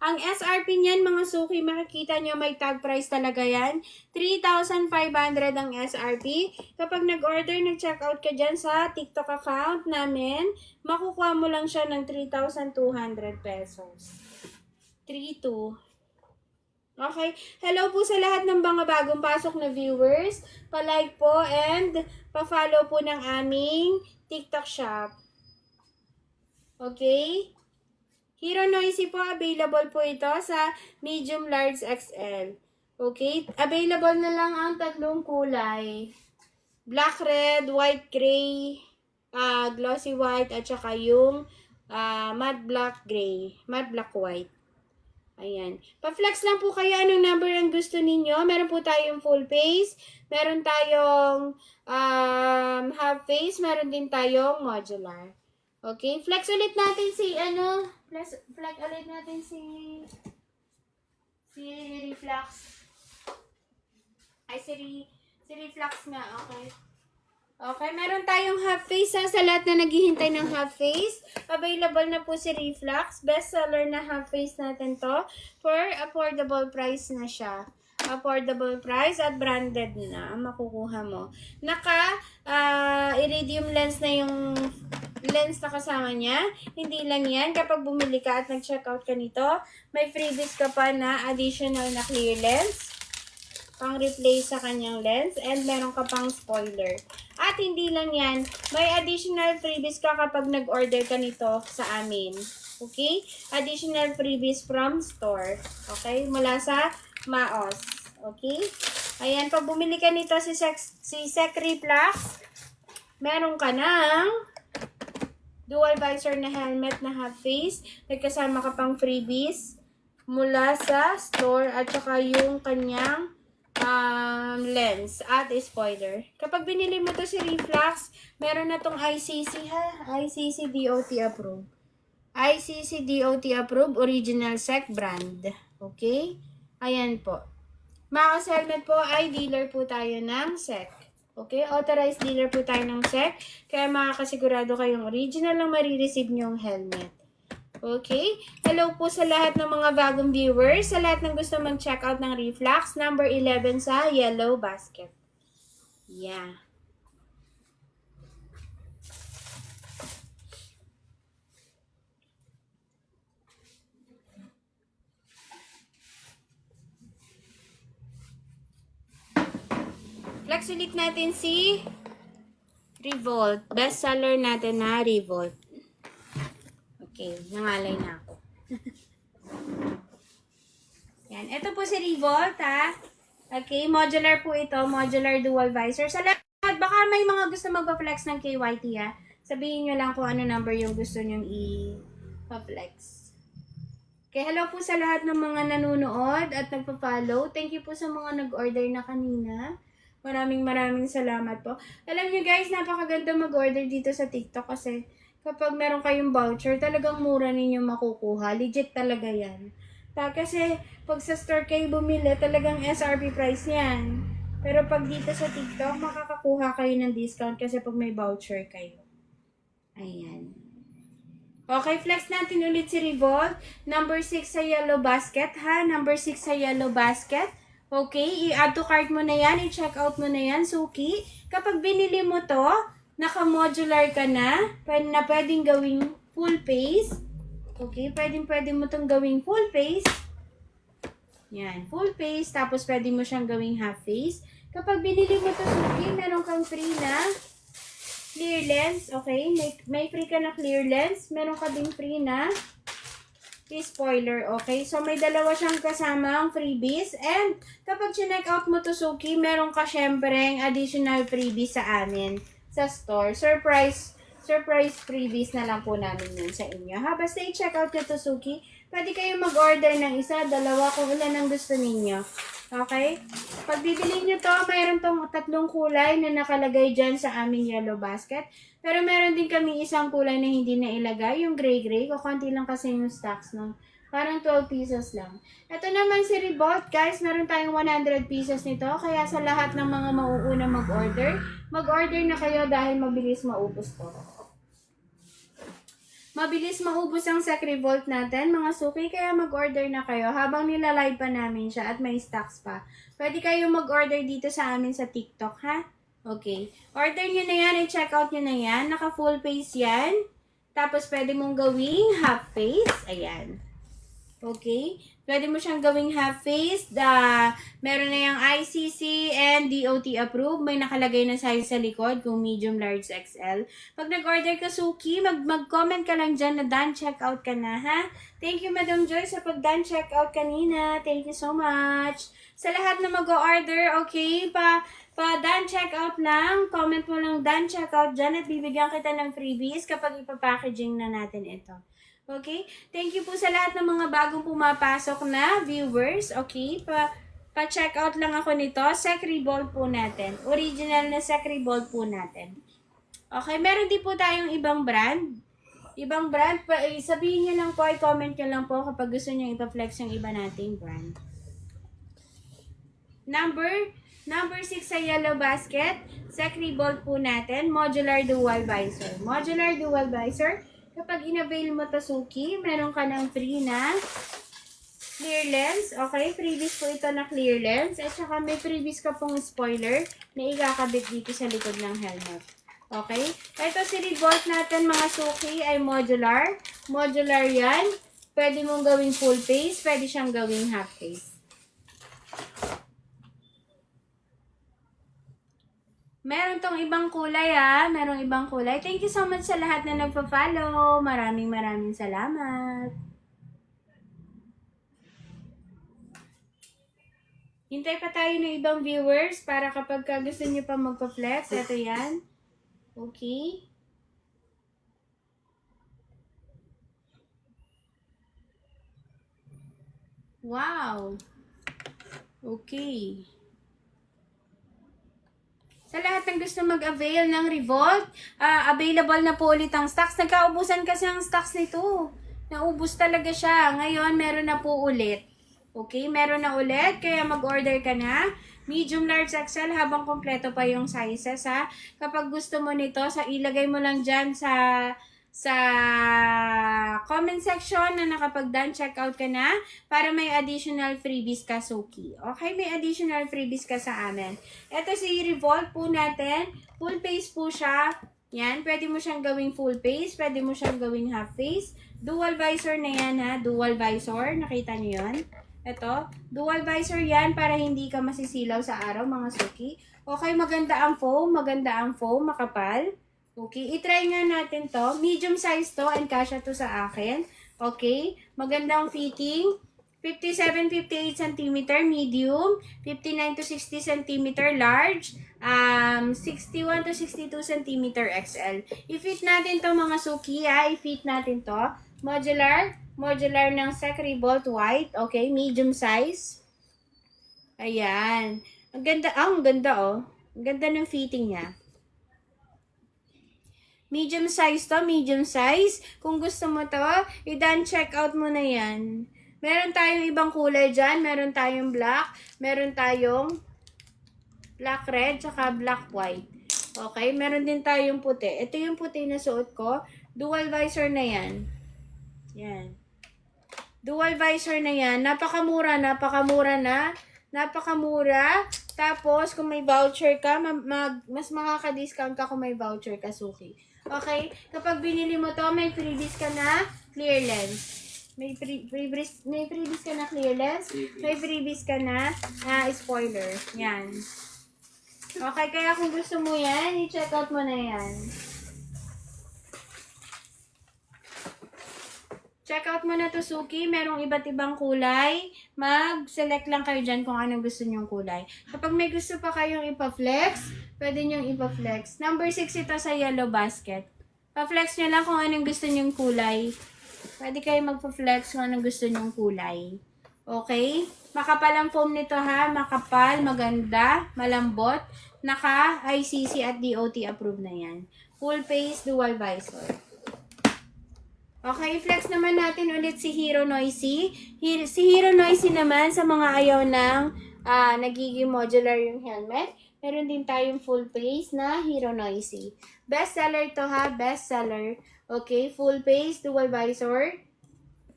Ang SRP niyan, mga suki, makikita nyo, may tag price talaga yan. 3,500 ang SRP. Kapag nag-order, nag-checkout ka dyan sa TikTok account namin, makukuha mo lang siya ng 3,200 pesos. 3,200. Okay. Hello po sa lahat ng mga bagong pasok na viewers. Pa-like po and pa-follow po ng aming TikTok shop. Okay? Hero Noisy po, available po ito sa medium, large, XL. Okay? Available na lang ang tatlong kulay. Black, red, white, gray, glossy white, at saka yung matte black, gray. Matte black, white. Ayan. Pa-flex lang po kayo anong number ang gusto ninyo. Meron po tayong full face. Meron tayong half face. Meron din tayong modular. Okay. Flex ulit natin si flex ulit natin si Reflex. Ay, si Reflex nga. Okay. Okay, meron tayong half face sa lahat na naghihintay ng half face. Available na po si Reflex. Best seller na half face natin to. For affordable price na siya. Affordable price at branded na ang makukuha mo. Iridium lens na yung lens na kasama niya. Hindi lang yan. Kapag bumili ka at nag-checkout ka nito, may freebies ka pa na additional na clear lens. Pang-replace sa kanyang lens. And meron ka pang spoiler. At hindi lang yan, may additional freebies ka kapag nag-order ka nito sa amin. Okay? Additional freebies from store. Okay? Mula sa Maos. Okay? Ayan, pag bumili ka nito si Sec Reflex, meron ka ng dual visor na helmet na half face. Nagkasama ka pang freebies mula sa store at saka yung kanyang lens at spoiler. Kapag binili mo to si Reflex, meron na tong ICC ICC DOT approved. ICC DOT approved original SEC brand. Okay? Ayan po. Maos helmet po ay dealer po tayo ng SEC. Okay? Authorized dealer po tayo ng SEC. Kaya makakasigurado kayong original lang marireceive nyong helmet. Okay? Hello po sa lahat ng mga bagong viewers, sa lahat ng gusto mag-check out ng Reflex, number 11 sa yellow basket. Yeah. Flex ulit natin si Revolt. Best seller natin na Revolt. Okay, nangalay na ako. Yan. Ito po si Revolt, ha? Okay, modular po ito. Modular dual visor. Sa lahat, baka may mga gusto magpa-flex ng KYT, ha? Sabihin nyo lang kung ano number yung gusto nyong i-flex. Okay, hello po sa lahat ng mga nanonood at nagpa-follow. Thank you po sa mga nag-order na kanina. Maraming salamat po. Alam nyo guys, napakaganda mag-order dito sa TikTok kasi kapag meron kayong voucher, talagang mura ninyo makukuha. Legit talaga yan. Kasi pag sa store kayo bumili, talagang SRP price yan. Pero pag dito sa TikTok, makakakuha kayo ng discount kasi pag may voucher kayo. Ayan. Okay, flex natin ulit si Revolt. Number 6 sa yellow basket, ha? Number 6 sa yellow basket. Okay, i-add to cart mo na yan, i-check out mo na yan, Suki. Kapag binili mo to, naka-modular ka na pwedeng gawing full face. Okay, pwede mo tong gawing full face. Yan, full face. Tapos pwede mo siyang gawing half face. Kapag binili mo to, Suki, meron kang free na clear lens. Okay, may free ka na clear lens. Meron ka din free na spoiler, okay? So, may dalawa siyang kasamang freebies. And, kapag chinek out mo to, Suki, meron ka syempreng additional freebies sa amin sa store. Surprise freebies na lang po namin yun sa inyo. Ha? Basta i-check out nyo to, Suki. Pwede kayo mag-order ng isa, dalawa, kung ilan ang gusto ninyo. Okay? Pag bibili nyo to, mayroon tong 3 kulay na nakalagay dyan sa aming yellow basket. Pero meron din kami isang kulay na hindi na ilagay, yung gray-gray. Kukunti lang kasi yung stocks nun. Parang 12 pesos lang. Ito naman si Reebok, guys. Meron tayong 100 pieces nito. Kaya sa lahat ng mga mauuna mag-order, mag-order na kayo dahil mabilis maubos to. Mabilis maubos ang Sacrivolt natin, mga suki, kaya mag-order na kayo habang nilalive pa namin siya at may stocks pa. Pwede kayo mag-order dito sa amin sa TikTok, ha? Okay. Order nyo na yan, i-check out nyo na yan. Naka full face yan. Tapos pwede mong gawing half face. Ayan. Okay? Pwede mo siyang gawing half face. Meron na yung ICC and DOT approved. May nakalagay na size sa likod kung medium, large, XL. Pag nag-order ka, Suki, mag-comment ka lang dyan na done checkout ka na, ha? Thank you, Madam Joy, sa pag-done checkout kanina. Thank you so much. Sa lahat na mag-order, okay, pa-done checkout lang. Comment mo lang done checkout dyan at bibigyan kita ng freebies kapag ipapackaging na natin ito. Okay? Thank you po sa lahat ng mga bagong pumapasok na viewers. Okay? Pa-check out lang ako nito. Sacrivolt po natin. Original na Sacrivolt po natin. Okay? Meron din po tayong ibang brand. Ibang brand. Sabihin nyo lang po, i-comment nyo lang po kapag gusto nyo ipa-flex yung iba nating brand. Number 6 sa yellow basket. Sacrivolt po natin. Modular dual visor. Modular dual visor. Kapag in-avail mo to, Suki, meron ka ng free na clear lens. Okay, freebies po ito na clear lens. At saka may freebies ka pong spoiler na ikakabit dito sa likod ng helmet. Okay? Ito si Reebok natin, mga Suki, ay modular. Modular yan. Pwede mong gawing full face. Pwede siyang gawing half face. Meron tong ibang kulay, ha? Merong ibang kulay. Thank you so much sa lahat na nagpa-follow. Maraming salamat. Hintay pa tayo ng ibang viewers para kapag gusto nyo pa magpa-flex. Ito yan. Okay. Wow. Okay. Sa lahat ng gusto mag-avail ng Revolt, available na po ulit ang stocks. Nagkaubusan kasi ang stocks nito. Naubos talaga siya. Ngayon, meron na po ulit. Okay, meron na ulit. Kaya mag-order ka na. Medium, large, XL habang kompleto pa yung sizes, ha. Kapag gusto mo nito, ilagay mo lang dyan sa comment section na nakapag-done checkout ka na para may additional freebies ka, Suki. Okay, may additional freebies ka sa amin. Ito si Revolt po natin. Full face po siya. Yan, pwede mo siyang gawing full face. Pwede mo siyang gawing half face. Dual visor na yan, ha. Dual visor. Nakita niyo yun? Ito. Dual visor yan para hindi ka masisilaw sa araw, mga Suki. Okay, maganda ang foam. Makapal. Okay, itry nga natin to. Medium size to and kasya to sa akin. Okay, magandang fitting. 57-58 cm medium, 59 to 60 cm large, 61 to 62 cm XL. I-fit natin to, mga Suki, ha? I-fit natin to. Modular ng Sacrivolt white. Okay, medium size. Ayan. Ang ganda, ang ganda, oh. Ang ganda ng fitting niya. Medium size to, medium size. Kung gusto mo to, i-done check out mo na yan. Meron tayong ibang kulay dyan. Meron tayong black. Meron tayong black red, tsaka black white. Okay, meron din tayong puti. Ito yung puti na suot ko. Dual visor na yan. Yan. Dual visor na yan. Napakamura na. Napakamura. Tapos, kung may voucher ka, mas makaka-discount ka kung may voucher ka, Suki. Okay? Kapag binili mo to, may freebies ka na clear lens. May freebies ka na clear lens. May freebies ka na spoiler. Yan. Okay, kaya kung gusto mo yan, i-check out mo na yan. Check out mo na to, Suki. Merong iba't ibang kulay. Mag-select lang kayo dyan kung anong gusto nyong kulay. Kapag may gusto pa kayong ipa-flex, pwede nyong ipa-flex. Number 6 ito sa yellow basket. Pa-flex nyo lang kung anong gusto nyong kulay. Pwede kayo magpa-flex kung anong gusto nyong kulay. Okay? Makapal ang foam nito ha. Makapal, maganda, malambot. Naka-ICC at DOT approved na yan. Full face, dual visor. Okay, flex naman natin ulit si Hero Noisy. Si Hero Noisy naman, sa mga ayaw ng nagiging modular yung helmet, meron din tayong full face na Hero Noisy. Best seller to ha, best seller. Okay, full face, dual visor.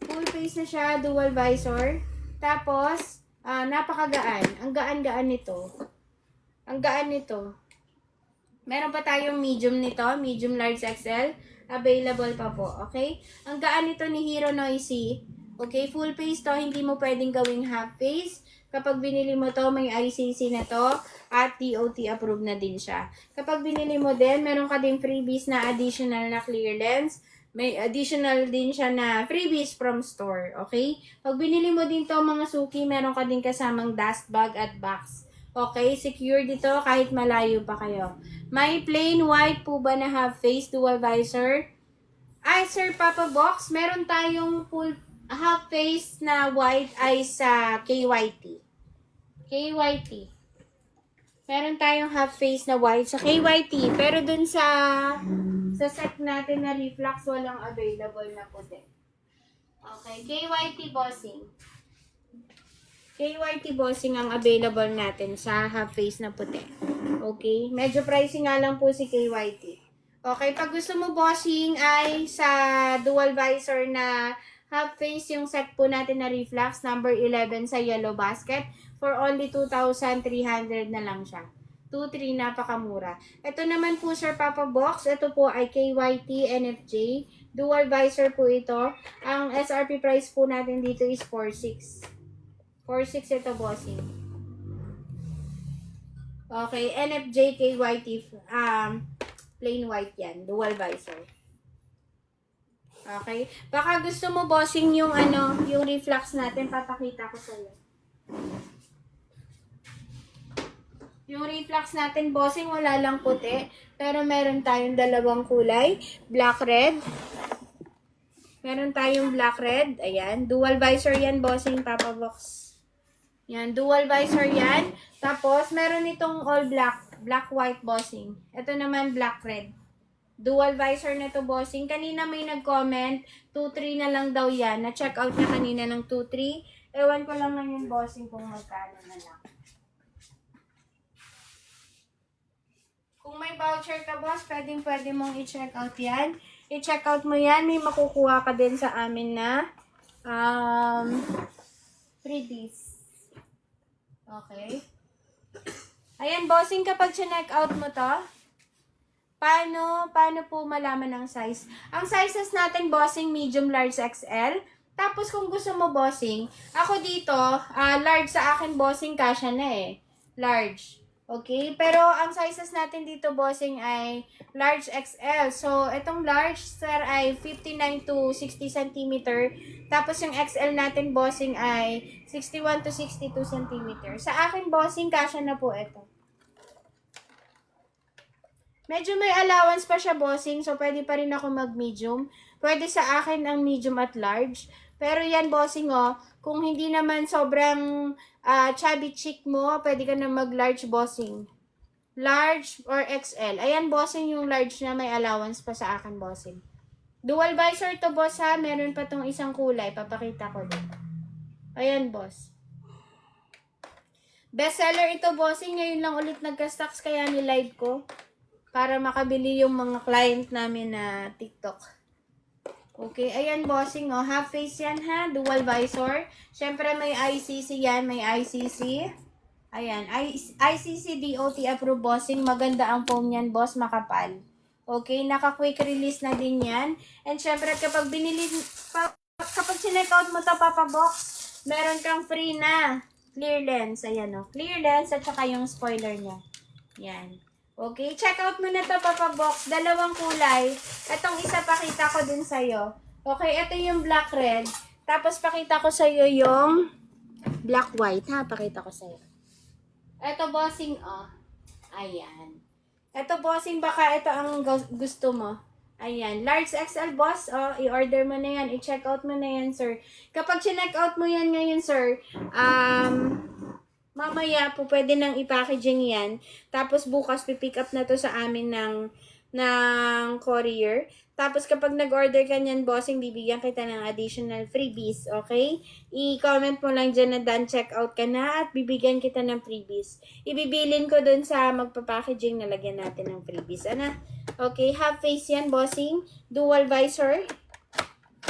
Full face na siya, dual visor. Tapos, napakagaan. Ang gaan-gaan nito. Ang gaan nito. Meron pa tayong medium nito, medium large XL. Available pa po, okay? Ang gaan nito ni Hero Noisy. Okay, full face to, hindi mo pwedeng gawing half face. Kapag binili mo to, may ICC na to at DOT approved na din siya. Kapag binili mo din, meron ka din freebies na additional na clear lens. May additional din siya na freebies from store, okay? Pag binili mo din to mga Suki, meron ka din kasamang dust bag at box. Okay, secure dito kahit malayo pa kayo. May plain white po ba na half face dual visor? Ay, Sir Papa Box, meron tayong full half face na white ay sa KYT. KYT. Meron tayong half face na white sa KYT, pero dun sa set natin na reflex, walang available na puti. Okay, KYT bossing. KYT bossing ang available natin sa half face na puti. Okay? Medyo pricey nga lang po si KYT. Okay, pag gusto mo bossing ay sa dual visor na half face yung set po natin na reflex number 11 sa yellow basket for only 2,300 na lang siya. 2,300, napakamura. Ito naman po Sir Papa Box, ito po ay KYT NFJ. Dual visor po ito. Ang SRP price po natin dito is 4,600. 4,600 ito, bossing. Okay, NFJ KYT, plain white yan. Dual visor. Okay. Baka gusto mo, bossing, yung yung reflex natin. Papakita ko sa iyo. Yung reflex natin, bossing, wala lang puti. Pero meron tayong dalawang kulay. Black, red. Meron tayong black, red. Ayan. Dual visor yan, bossing, Papa Box. Yan, dual visor yan. Tapos, meron itong all black. Black-white bossing. Ito naman, black-red. Dual visor na to bossing. Kanina may nag-comment, 2,300 na lang daw yan. Na-check out niya kanina ng 2,300. Ewan ko lang ngayon, bossing, kung magkano na lang. Kung may voucher ka, boss, pwede mong i-check out yan. I-check out mo yan. May makukuha ka din sa amin na freebies. Okay. Ayan, bossing, kapag check out mo to, paano po malaman ang size? Ang sizes natin, bossing, medium, large, XL. Tapos, kung gusto mo, bossing, ako dito, large sa akin, bossing, kasya na eh. Large. Okay? Pero, ang sizes natin dito, bossing, ay large XL. So, itong large, sir, ay 59 to 60 cm. Tapos, yung XL natin, bossing, ay 61 to 62 cm. Sa akin, bossing, kasya na po ito. Medyo may allowance pa siya, bossing. So, pwede pa rin ako mag-medium. Pwede sa akin ang medium at large. Pero yan, bossing, oh. Kung hindi naman sobrang chubby chick mo, pwede ka na mag-large, bossing. Large or XL. Ayan, bossing, yung large na may allowance pa sa akin, bossing. Dual visor to, boss, ha. Meron pa tong isang kulay. Papakita ko din. Ayan, boss. Bestseller ito, bossing. Ngayon lang ulit nagka-stocks kaya ni-live ko. Para makabili yung mga client namin na TikTok. Okay, ayan, bossing, oh. Half face yan, ha. Dual visor. Siyempre, may ICC yan. May ICC. Ayan, ICC DOT approved, bossing. Maganda ang foam yan, boss. Makapal. Okay, naka-quick release na din yan. And siyempre, kapag sineck out mo to, Papa Box, meron kang free na clear lens. Ayan, oh. Clear lens at saka yung spoiler niya. Yan. Okay, check out mo na to, Papa Box. Dalawang kulay. Itong isa pakita ko din sa'yo. Okay, ito yung black red. Tapos pakita ko sa iyo yung black white, ha? Pakita ko sa iyo. Ito bossing, oh. Ayan. Ito bossing, baka ito ang gusto mo. Ayan. Large XL boss, oh, i-order mo na yan. I-check out mo na yan, sir. Kapag check out mo yan ngayon, sir, mamaya po pwede nang i-packaging yan. Tapos bukas pipick up na to sa amin ng courier. Tapos kapag nag-order ka niyan, bossing, bibigyan kita ng additional freebies, okay? I-comment mo lang dyan na done checkout ka na at bibigyan kita ng freebies. Ibibilin ko dun sa magpa-packaging na lagyan natin ng freebies. Ano? Okay, half face yan, bossing. Dual visor.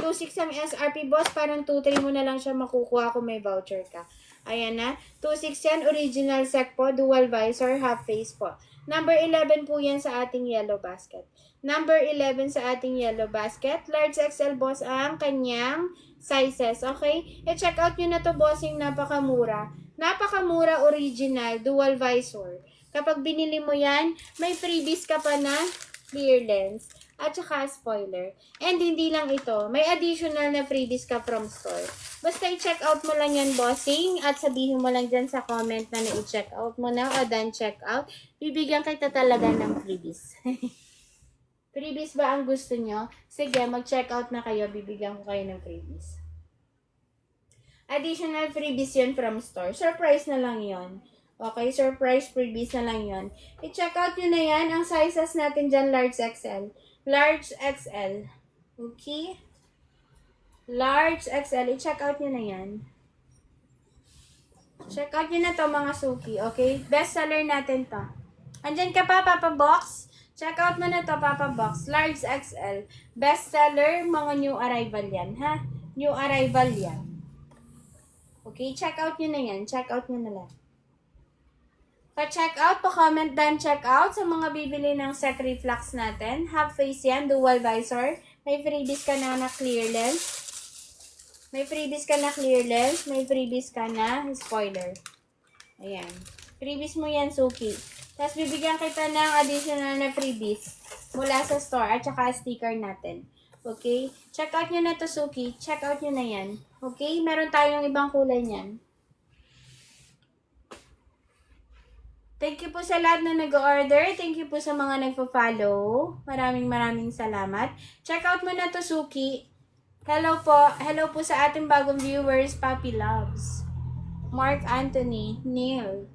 2.6 ang SRP, boss. Parang 2.3 mo na lang siya makukuha kung may voucher ka. Ayan na. 2.6 yan. Original sec po. Dual visor. Half face po. Number 11 po yan sa ating yellow basket. Number 11 sa ating yellow basket. Large XL, boss, ang kanyang sizes. Okay? I-check out nyo na to, bossing. Napakamura. Napakamura original. Dual visor. Kapag binili mo yan, may freebies ka pa na clear lens at saka spoiler. And hindi lang ito, may additional na freebies ka from store. Basta i-check out mo lang yan, bossing, at sabihin mo lang dyan sa comment na i-check out mo na o done check out. Bibigyan kita talaga ng freebies. Freebies ba ang gusto nyo? Sige, mag-check out na kayo, bibigyan ko kayo ng freebies. Additional freebies yun from store. Surprise na lang yon. Okay, surprise freebies na lang yon. I-check out nyo na yan. Ang sizes natin dyan, large XL. Large XL. Okay? Large XL. I-check out nyo na yan. Check out nyo na to, mga suki. Okay? Best seller natin to. Andyan ka pa, Papa Box? Check out mo na to, Papa Box. Large XL. Best seller, mga new arrival yan, ha? New arrival yan. Okay? Check out nyo na yan. Check out nyo na lang. Pa-check out, pa-comment done check out sa mga bibili ng Sec Reflux natin. Half face yan, dual visor. May freebies ka na clear lens. May freebies ka na clear lens. May freebies ka na spoiler. Ayan. Freebies mo yan, suki. Tapos bibigyan kita ng additional na freebies mula sa store at saka sticker natin. Okay? Check out nyo na to, suki. Check out nyo na yan. Okay? Meron tayong ibang kulay niyan. Thank you po sa lahat na nag-order. Thank you po sa mga nagpo-follow. Maraming salamat. Check out mo na to, Suki. Hello po. Hello po sa ating bagong viewers, Papi Loves. Mark Anthony, Neil,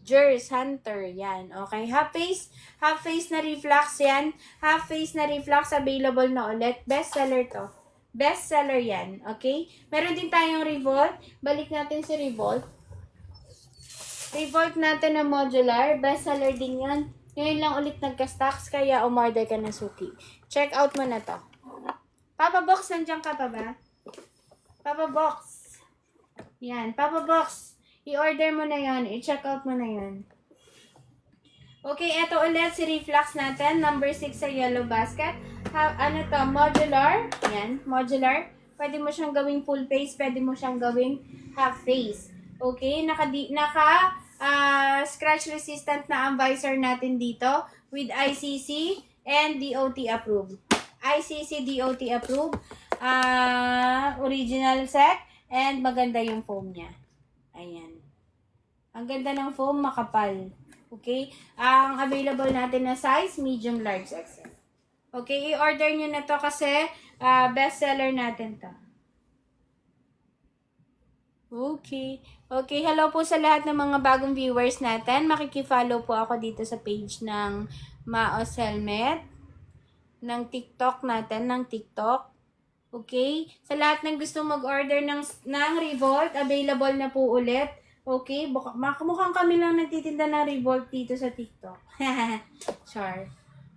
Jers, Hunter, yan. Okay, half face na reflux yan. Half face na reflux, available na ulit. Best seller to. Best seller yan, okay? Meron din tayong Revolt. Balik natin si Revolt. Revolt natin na modular. Best seller din yan. Ngayon lang ulit nagka-stocks, kaya umorder ka na, suki. Check out mo na to. Papa Box, nandiyan ka pa ba? Papa Box. Yan, Papa Box. I-order mo na yan. I-check out mo na yan. Okay, eto ulit si Reflux natin. Number 6 sa yellow basket. Ano to? Modular. Yan, modular. Pwede mo siyang gawing full face. Pwede mo siyang gawing half face. Okay, scratch resistant na ang visor natin dito with ICC and DOT approved. ICC DOT approved, original sec, and maganda yung foam niya. Ayan. Ang ganda ng foam, makapal. Okay? Ang available natin na size, medium, large, XL. Okay, i-order nyo na to kasi best seller natin to. Okay. Okay, hello po sa lahat ng mga bagong viewers natin. Makikifollow po ako dito sa page ng Maos Helmet. Ng TikTok natin, ng TikTok. Okay? Sa lahat ng gusto mag-order ng Revolt, available na po ulit. Okay? Mukhang kami lang nagtitinda ng Revolt dito sa TikTok. Sure.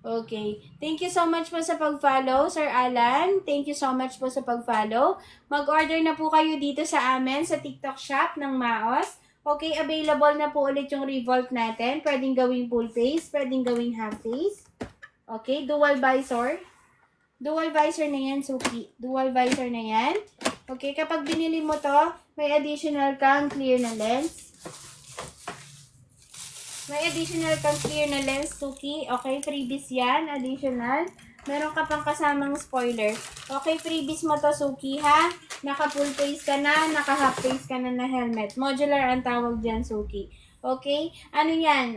Okay. Thank you so much po sa pag-follow, Sir Alan. Thank you so much po sa pag-follow. Mag-order na po kayo dito sa amin sa TikTok shop ng Maos. Okay, available na po ulit yung Revolt natin. Pwedeng gawing full face, pwedeng gawing half face. Okay, dual visor. Dual visor na yan, Suki. Dual visor na yan. Okay, kapag binili mo to, may additional kang clear na lens. May additional kang clear na lens, Suki. Okay, freebies yan. Additional. Meron ka pang kasamang spoiler. Okay, freebies mo to, Suki, ha? Naka full face ka na, naka half face ka na helmet. Modular ang tawag dyan, Suki. Okay? Ano yan?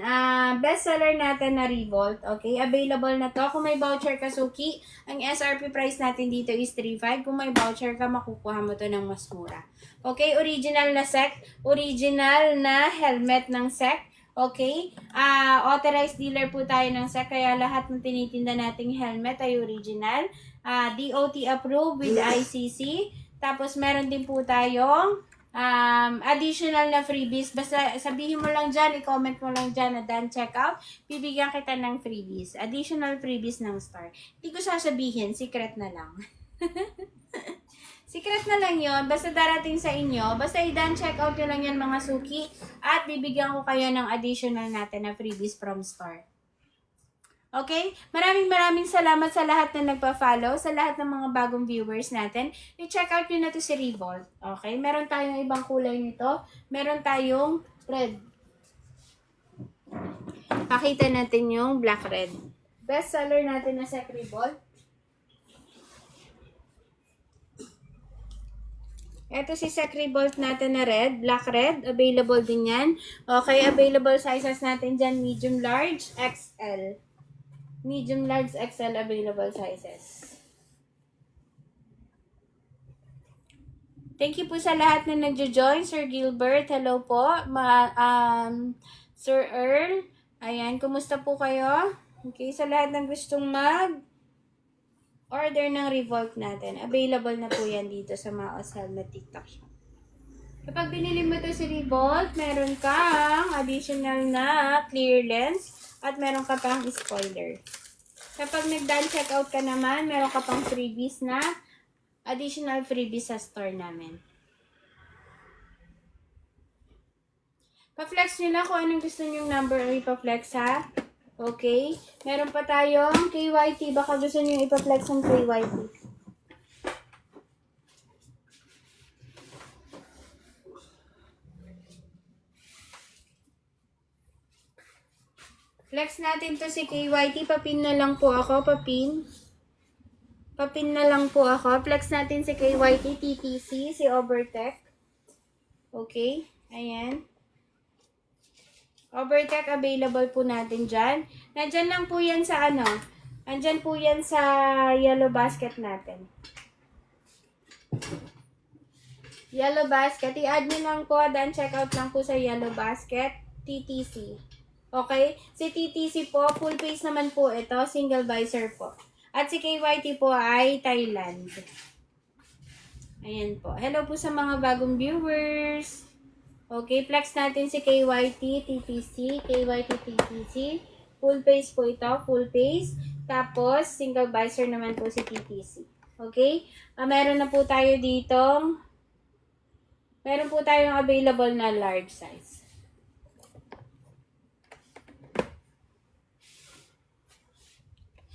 Bestseller natin na Revolt. Okay? Available na to. Kung may voucher ka, Suki, ang SRP price natin dito is 3.5. Kung may voucher ka, makukuha mo to ng mas mura. Okay? Original na SEC. Original na helmet ng SEC. Okay? Authorized dealer po tayo ng SEC, kaya lahat ng tinitinda nating helmet ay original. DOT approved with ICC. Tapos, meron din po tayong additional na freebies. Basta sabihin mo lang dyan, i-comment mo lang dyan na done checkout, bibigyan kita ng freebies. Additional freebies ng store. Hindi ko sasabihin, secret na lang. Secret na lang yon, basta darating sa inyo, basta i-done checkout nyo lang yan mga Suki, at bibigyan ko kayo ng additional natin na freebies from store. Okay? Maraming salamat sa lahat na nagpa-follow, sa lahat ng mga bagong viewers natin. I-check out nyo na to si Revolt. Okay? Meron tayong ibang kulay nito. Meron tayong red. Pakita natin yung black-red. Best seller natin na sa Revolt. Ito si Sacribolt natin na red, black-red. Available din yan. Okay, available sizes natin dyan, medium, large, XL. Medium, large, XL available sizes. Thank you po sa lahat na nagjo-join. Sir Gilbert, hello po. Sir Earl, ayan, kumusta po kayo? Okay, sa lahat ng gustong order ng Revolt natin, available na po yan dito sa Maos Helmet TikTok Shop. Kapag binili mo to si Revolt, meron kang additional na clear lens at meron ka pang spoiler. Kapag nag-done checkout ka naman, meron ka pang freebies na additional freebies sa store namin. Pa-flex nyo lang kung anong gusto nyong number o ipa-flex, ha? Okay? Meron pa tayong KYT. Baka gusto nyo ipa-flex ang KYT. Flex natin to si KYT. Papin na lang po ako. Papin na lang po ako. Flex natin si KYT, TTC, si Overtech. Okay? Ayan. Overtech available po natin dyan. Nandyan lang po yan sa Nandyan po yan sa yellow basket natin. Yellow basket. I-add nyo lang po. Then check out lang po sa yellow basket. TTC. Okay? Si TTC po, full face naman po ito. Single visor po. At si KYT po ay Thailand. Ayan po. Hello po sa mga bagong viewers. Okay, flex natin si KYT, TTC, KYT, TTC. Full face po ito, full face. Tapos, single visor naman po si TTC. Okay? Meron na po tayo dito. Meron po tayong available na large size.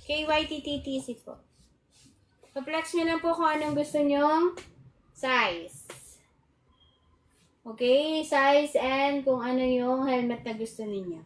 KYT, TTC po. Pa-flex nyo lang po kung anong gusto nyong size. Okay, size and kung ano yung helmet na gusto ninyo.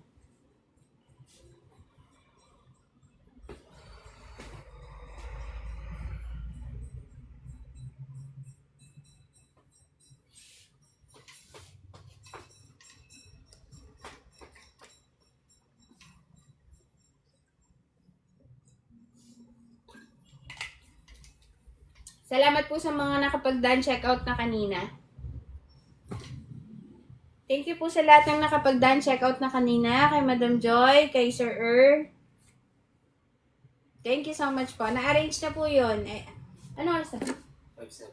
Salamat po sa mga nakapag-done checkout na kanina. Thank you po sa lahat ng nakapag-done checkout na kanina. Kay Madam Joy, kay Sir Thank you so much po. Na-arrange na po yun. Ano oras na? 5-7.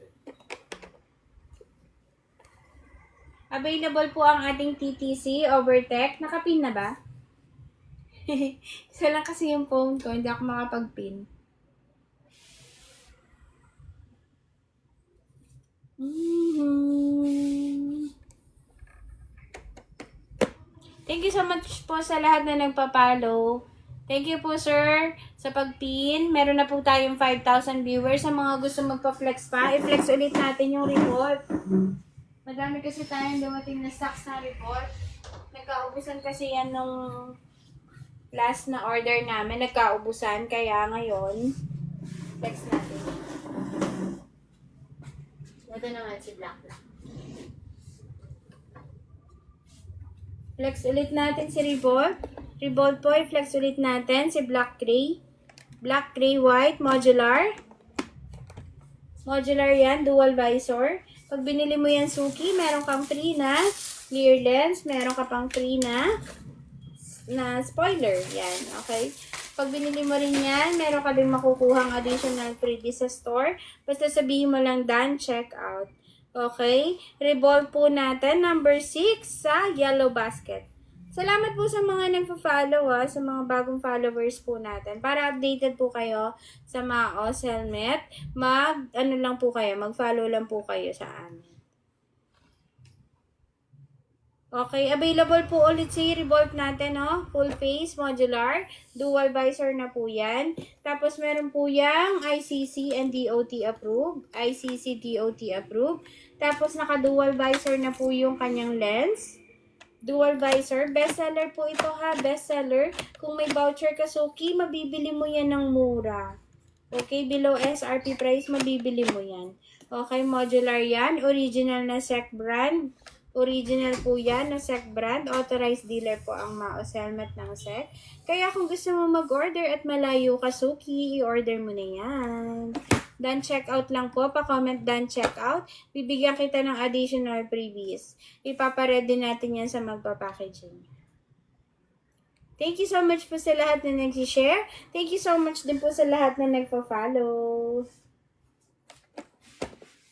Available po ang ating TTC, Overtech. Nakapin na ba? Isa lang kasi yung phone ko. Hindi ako makapag-pin. Thank you so much po sa lahat na nagpa-follow. Thank you po, sir, sa pag-pin. Meron na po tayong 5,000 viewers. Sa mga gusto magpa-flex pa, i-flex ulit natin yung report. Madami kasi tayong dumating na stocks na report. Nagkaubusan kasi yan nung last na order namin, nagkaubusan, kaya ngayon, flex natin. Ito naman si Black. Flex ulit natin si Revolt. Revolt po, i-flex ulit natin si Black Gray. Black Gray White, modular. Modular yan, dual visor. Pag binili mo yan, Suki, meron kang free na clear lens. Meron ka pang free na spoiler. Yan, okay? Pag binili mo rin yan, meron ka din makukuhang additional freebies sa store. Basta sabihin mo lang, done, check out. Okay? Revolve po natin, number 6 sa yellow basket. Salamat po sa mga nagpa-follow sa mga bagong followers po natin. Para updated po kayo sa Maos Helmet, mag-follow lang po kayo sa amin. Okay, available po ulit si Revolve natin, full face, modular, dual visor na po yan. Tapos meron po yung ICC and DOT approved, ICC DOT approved. Tapos naka-dual visor na po yung kanyang lens. Dual visor, bestseller po ito bestseller. Kung may voucher ka, Suki, mabibili mo yan ng mura. Okay, below SRP price, mabibili mo yan. Okay, modular yan, original na SEC brand. Original po yan na SEC brand. Authorized dealer po ang Maos Helmet ng SEC. Kaya kung gusto mo mag-order at malayo ka, Suki, i-order mo na yan. Done checkout lang po. Pa-comment done checkout. Bibigyan kita ng additional freebies. Ipapaready natin yan sa magpapackaging. Thank you so much po sa lahat na nag-share. Thank you so much din po sa lahat na nagpa-follow.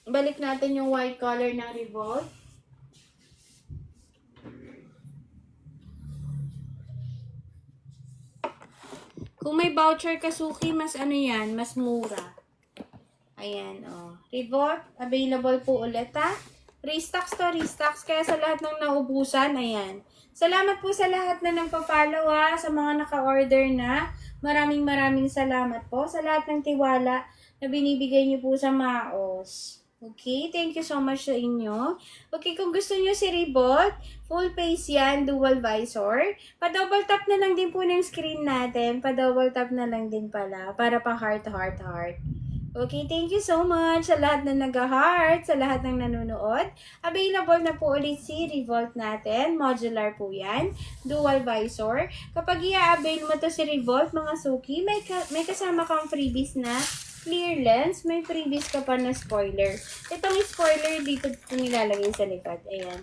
Balik natin yung white color ng Revolt. Kung may voucher ka, Suki, mas mas mura. Ayan, Revolt, available po ulit, Restocks to restocks. Kaya sa lahat ng naubusan, ayan. Salamat po sa lahat na nagpa-follow, sa mga naka-order na. Maraming salamat po sa lahat ng tiwala na binibigay niyo po sa Maos. Okay, thank you so much sa inyo. Okay, kung gusto niyo si Revolt, full face yan, dual visor. Pa-double tap na lang din po ng screen natin. Pa-double tap na lang din pala, para pa heart. Okay, thank you so much sa lahat na nag-heart, sa lahat ng nanonood. Available na po ulit si Revolt natin. Modular po yan. Dual visor. Kapag i-avail mo to si Revolt, mga Suki, may kasama kang freebies na clear lens. May freebies ka pa na spoiler. Itong spoiler dito nilalagay sa likod. Ayan.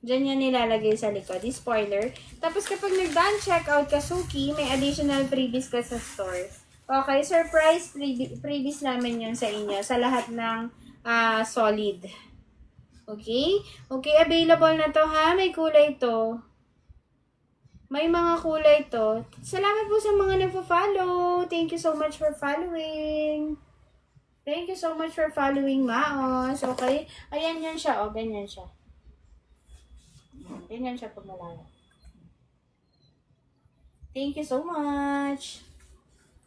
Diyan yan nilalagay sa likod. Spoiler. Tapos kapag nag-done checkout ka, Suki, may additional freebies ka sa store. Okay, surprise freebies namin yun sa inyo, sa lahat ng solid. Okay? Okay, available na to may kulay to. May mga kulay to. Salamat po sa mga nagpo-follow. Thank you so much for following. Thank you so much for following, Maos. Okay? Ayan yan siya, ganyan siya. Ganyan siya pag malala. Thank you so much.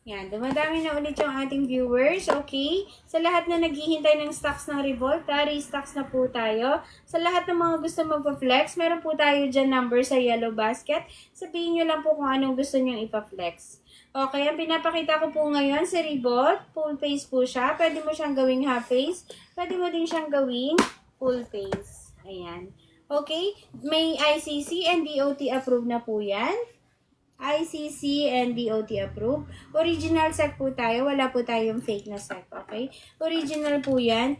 Yan, dumadami na ulit yung ating viewers, okay? Sa lahat na naghihintay ng stocks ng Revolt, restocks na po tayo. Sa lahat ng mga gusto magpa-flex, meron po tayo dyan number sa yellow basket. Sabihin nyo lang po kung anong gusto nyo ipa-flex. Okay, ang pinapakita ko po ngayon si Revolt, full face po siya. Pwede mo siyang gawing half face, pwede mo din siyang gawing full face. Ayan. Okay, may ICC and DOT approved na po yan. ICC and DOT approved. Original SEC po tayo. Wala po tayong fake na SEC. Okay? Original po yan.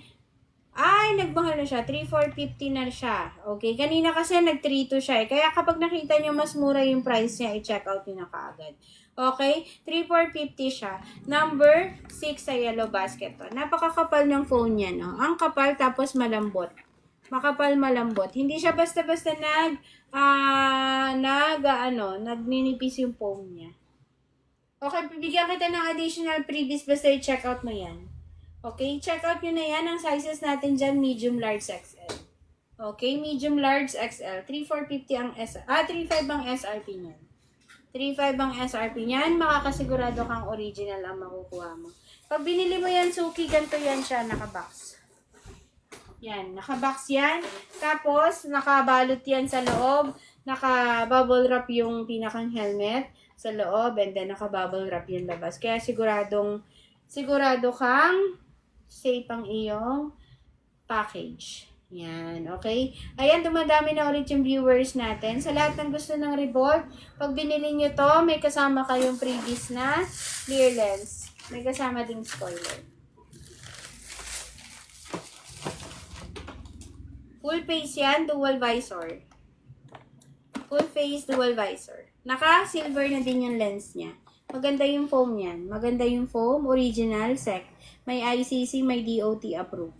Ay, nagmahal na siya. 3,450 na siya. Okay? Kanina kasi nag-3,2 siya. Kaya kapag nakita nyo mas mura yung price niya, i-check out nyo na kaagad. Okay? 3,450 siya. Number 6 sa yellow basket to. Napakakapal ng phone niya, no? Ang kapal tapos malambot. Makapal malambot. Hindi siya basta-basta nagninipis yung foam niya. Okay, bibigyan kita ng additional freebies basta i-check out mo yan. Okay, check out nyo na yan. Ang sizes natin dyan, medium, large, XL. Okay, medium, large, XL. 3,450 ang 3,500 ang SRP niyan. 3,500 ang SRP niyan. Makakasigurado kang original ang makukuha mo. Pag binili mo yan, Suki, ganito yan siya, nakabox. Yan, nakabox yan. Tapos, nakabalot yan sa loob. Naka-bubble wrap yung pinakang helmet. sa loob and then naka-bubble wrap yung labas. Kaya sigurado kang safe ang iyong package. Yan, okay? Ayan, dumadami na ulit yung viewers natin. Sa lahat ng gusto ng Revolve, pag binili nyo to, may kasama kayong previous na clear lens. May kasama ding spoiler. Full face yan, dual visor. Full face, dual visor. Naka-silver na din yung lens niya. Maganda yung foam yan. Maganda yung foam, original, sec. May ICC, may DOT approved.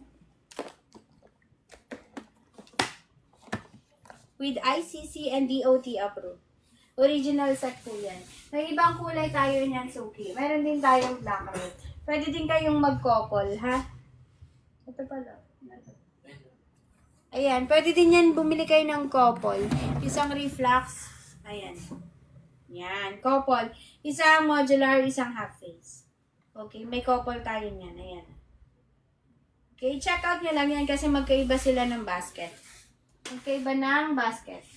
With ICC and DOT approved. Original set po yan. May ibang kulay tayo niyan, Suki. Meron din tayong black red. Pwede din kayong mag-couple, ha? Ito pala. Ayan, pwede din yan, bumili kayo ng couple. Isang reflex. Ayan. Yan, couple. Isang modular, isang half face. Okay, may couple tayo niyan. Ayan. Okay, check out nyo lang yan kasi magkaiba sila ng basket. Magkaiba ng basket.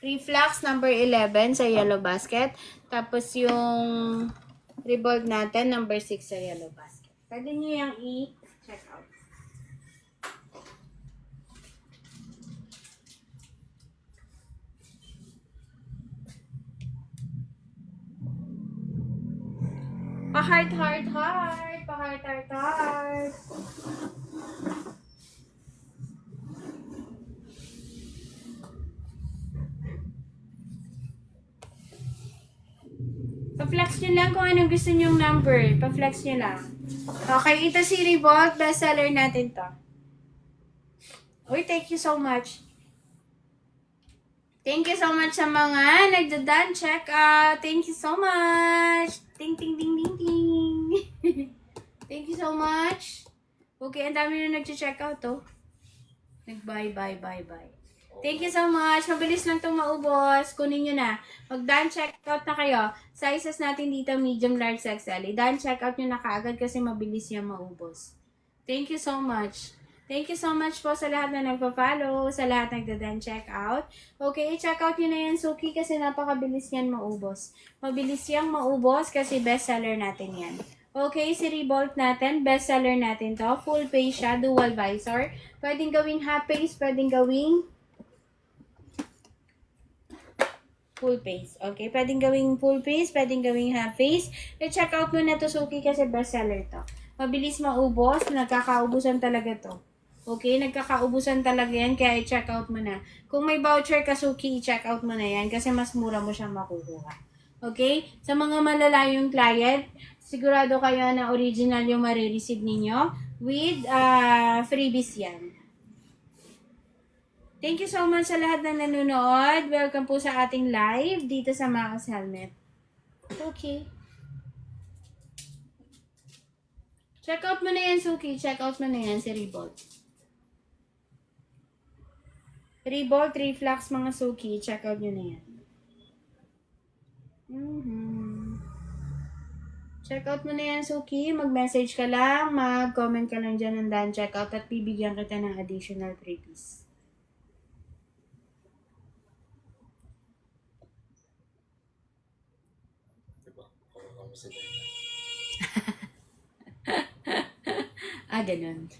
Reflex number 11 sa yellow basket. Tapos yung Revolve natin, number 6 sa yellow basket. Pwede nyo yung i-check out. Pa-heart, heart, heart. Pa-heart, heart, heart. Pa-flex nyo lang kung anong gusto nyong number. Pa-flex nyo lang. Okay, ito si Revolve. Bestseller natin to. Uy, thank you so much. Thank you so much sa mga nagdadan check out. Thank you so much. Ting, ting, ting, ting, ting. Thank you so much. Okay, ang dami na nag-check out to. Nag-bye, bye, bye, bye. Thank you so much. Mabilis lang itong maubos. Kunin nyo na. Mag-done checkout na kayo. Sizes natin dito, medium, large, XL. I-done checkout nyo na kaagad kasi mabilis yan maubos. Thank you so much. Thank you so much po sa lahat na nagpa-follow, sa lahat nagda-done checkout. Okay, checkout nyo na yan, Suki, kasi napakabilis yan maubos. Mabilis yan maubos kasi bestseller natin yan. Okay, si Revolve natin, bestseller natin to. Full face siya, dual visor. Pwedeng gawing half face, pwedeng gawing full face. Okay, pwedeng gawing full face, pwedeng gawing half face. I-check out mo na to, Suki, kasi bestseller to. Mabilis maubos, nagkakaubusan talaga to. Okay, nagkakaubusan talaga yan, kaya i-check out mo na. Kung may voucher ka, Suki, i-check out mo na yan kasi mas mura mo siyang makukuha. Okay? Sa mga malalayong client, sigurado kayo na original yung marireceive ninyo with freebies yan. Thank you so much sa lahat na nanonood. Welcome po sa ating live dito sa Max Helmet. Okay. Check out mo na yan, Suki. Check out mo na yan si Revolve. Revolve, Reflex, mga Suki. Check out nyo na yan. Check out mo na yan, Suki. Mag-message ka lang. Mag-comment ka lang dyan ng done check out at bibigyan kita ng additional freebies. Ganun.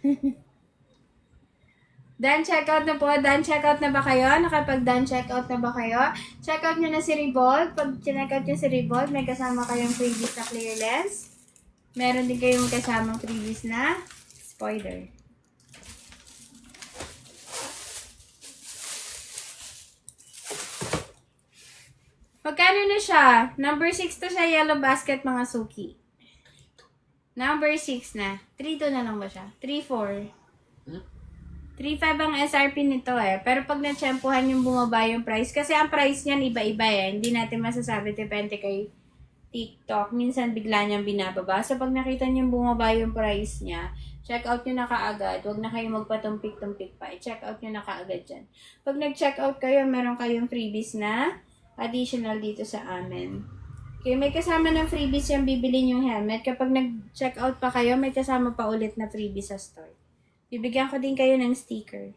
Done checkout na po. Done checkout na ba kayo? Nakapag-done checkout na ba kayo? Checkout nyo na si Revolve. Pag checkout nyo si Revolve, may kasama kayong previous na clear lens. Meron din kayong kasamang previous na spoiler. Magkano na siya? Number 6 to siya, yellow basket, mga Suki. Number 6 na. 3-2 na lang ba siya? 3-4. 3-5 ang SRP nito eh. Pero pag na-tsempuhan yung bumaba yung price, kasi ang price niyan iba-iba eh. Hindi natin masasabi, depende kay TikTok. Minsan bigla niyang binababa. So pag nakita niyong bumaba yung price niya, check out nyo na kaagad. Huwag na kayo magpatumpik-tumpik pa. I-check out nyo na kaagad dyan. Pag nag-check out kayo, meron kayong freebies na additional dito sa amin. Okay, may kasama ng freebies yung bibili yung helmet. Kapag nag-check out pa kayo, may kasama pa ulit na freebies sa store. Bibigyan ko din kayo ng sticker.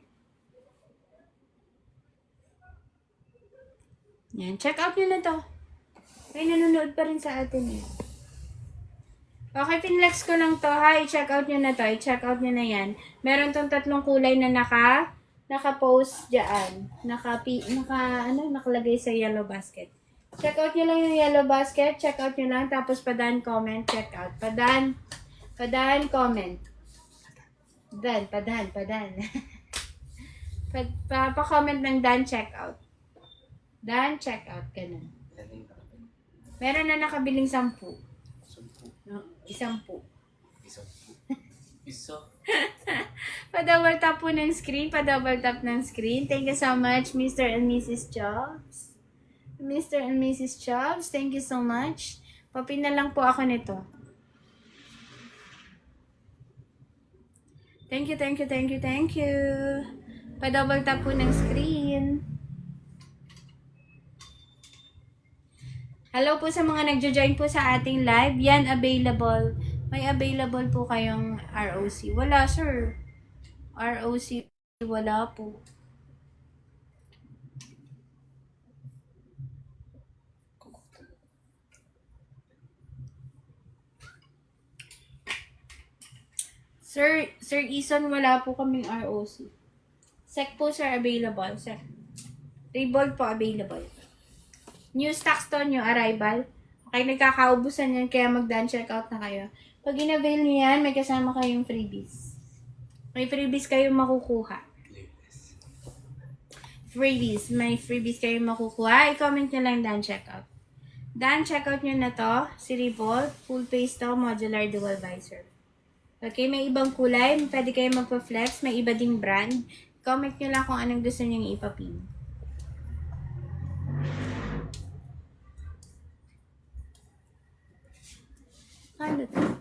Yan, check out nyo na to. Ay, nanonood pa rin sa atin eh. Okay, pinlex ko lang to ha. I-check out nyo na to. I-check out nyo na yan. Meron tong 3 kulay na naka-post dyan. Nakalagay sa yellow basket. Check out nyo lang yung yellow basket. Check out nyo lang. Tapos padan, comment, check out. Padan, comment. Padan. Pa-comment ng Dan, check out. Dan, check out. Ganun. Ilan na yung nakapin? Meron na nakabiling 10. 10. No, 10. Isa. Pa-double tap po ng screen. Pa-double tap ng screen. Thank you so much, Mr. and Mrs. Jobs. Mr. and Mrs. Jobs, thank you so much. Papin na lang po ako nito. Thank you. Pa-double tap po ng screen. Hello po sa mga nagjo-join po sa ating live. Yan, available. May available po kayong ROC. Wala, sir. ROC, wala po. Sir Ison, wala po kaming ROC. Sec po, sir, available. Sec. Revolt po, available. New stocks to, new arrival. Okay, nagkakaubusan yan, kaya mag-done checkout na kayo. Pag in-avail nyo yan, may kasama kayong freebies. May freebies kayong makukuha. May freebies kayong makukuha. I-comment nyo lang done checkout. Done checkout nyo na to. Si Revolt, full face to, modular dual visor. Okay, may ibang kulay. Pwede kayong magpa-flex. May iba ding brand. Comment nyo lang kung anong gusto nyo ipapin. Ano to?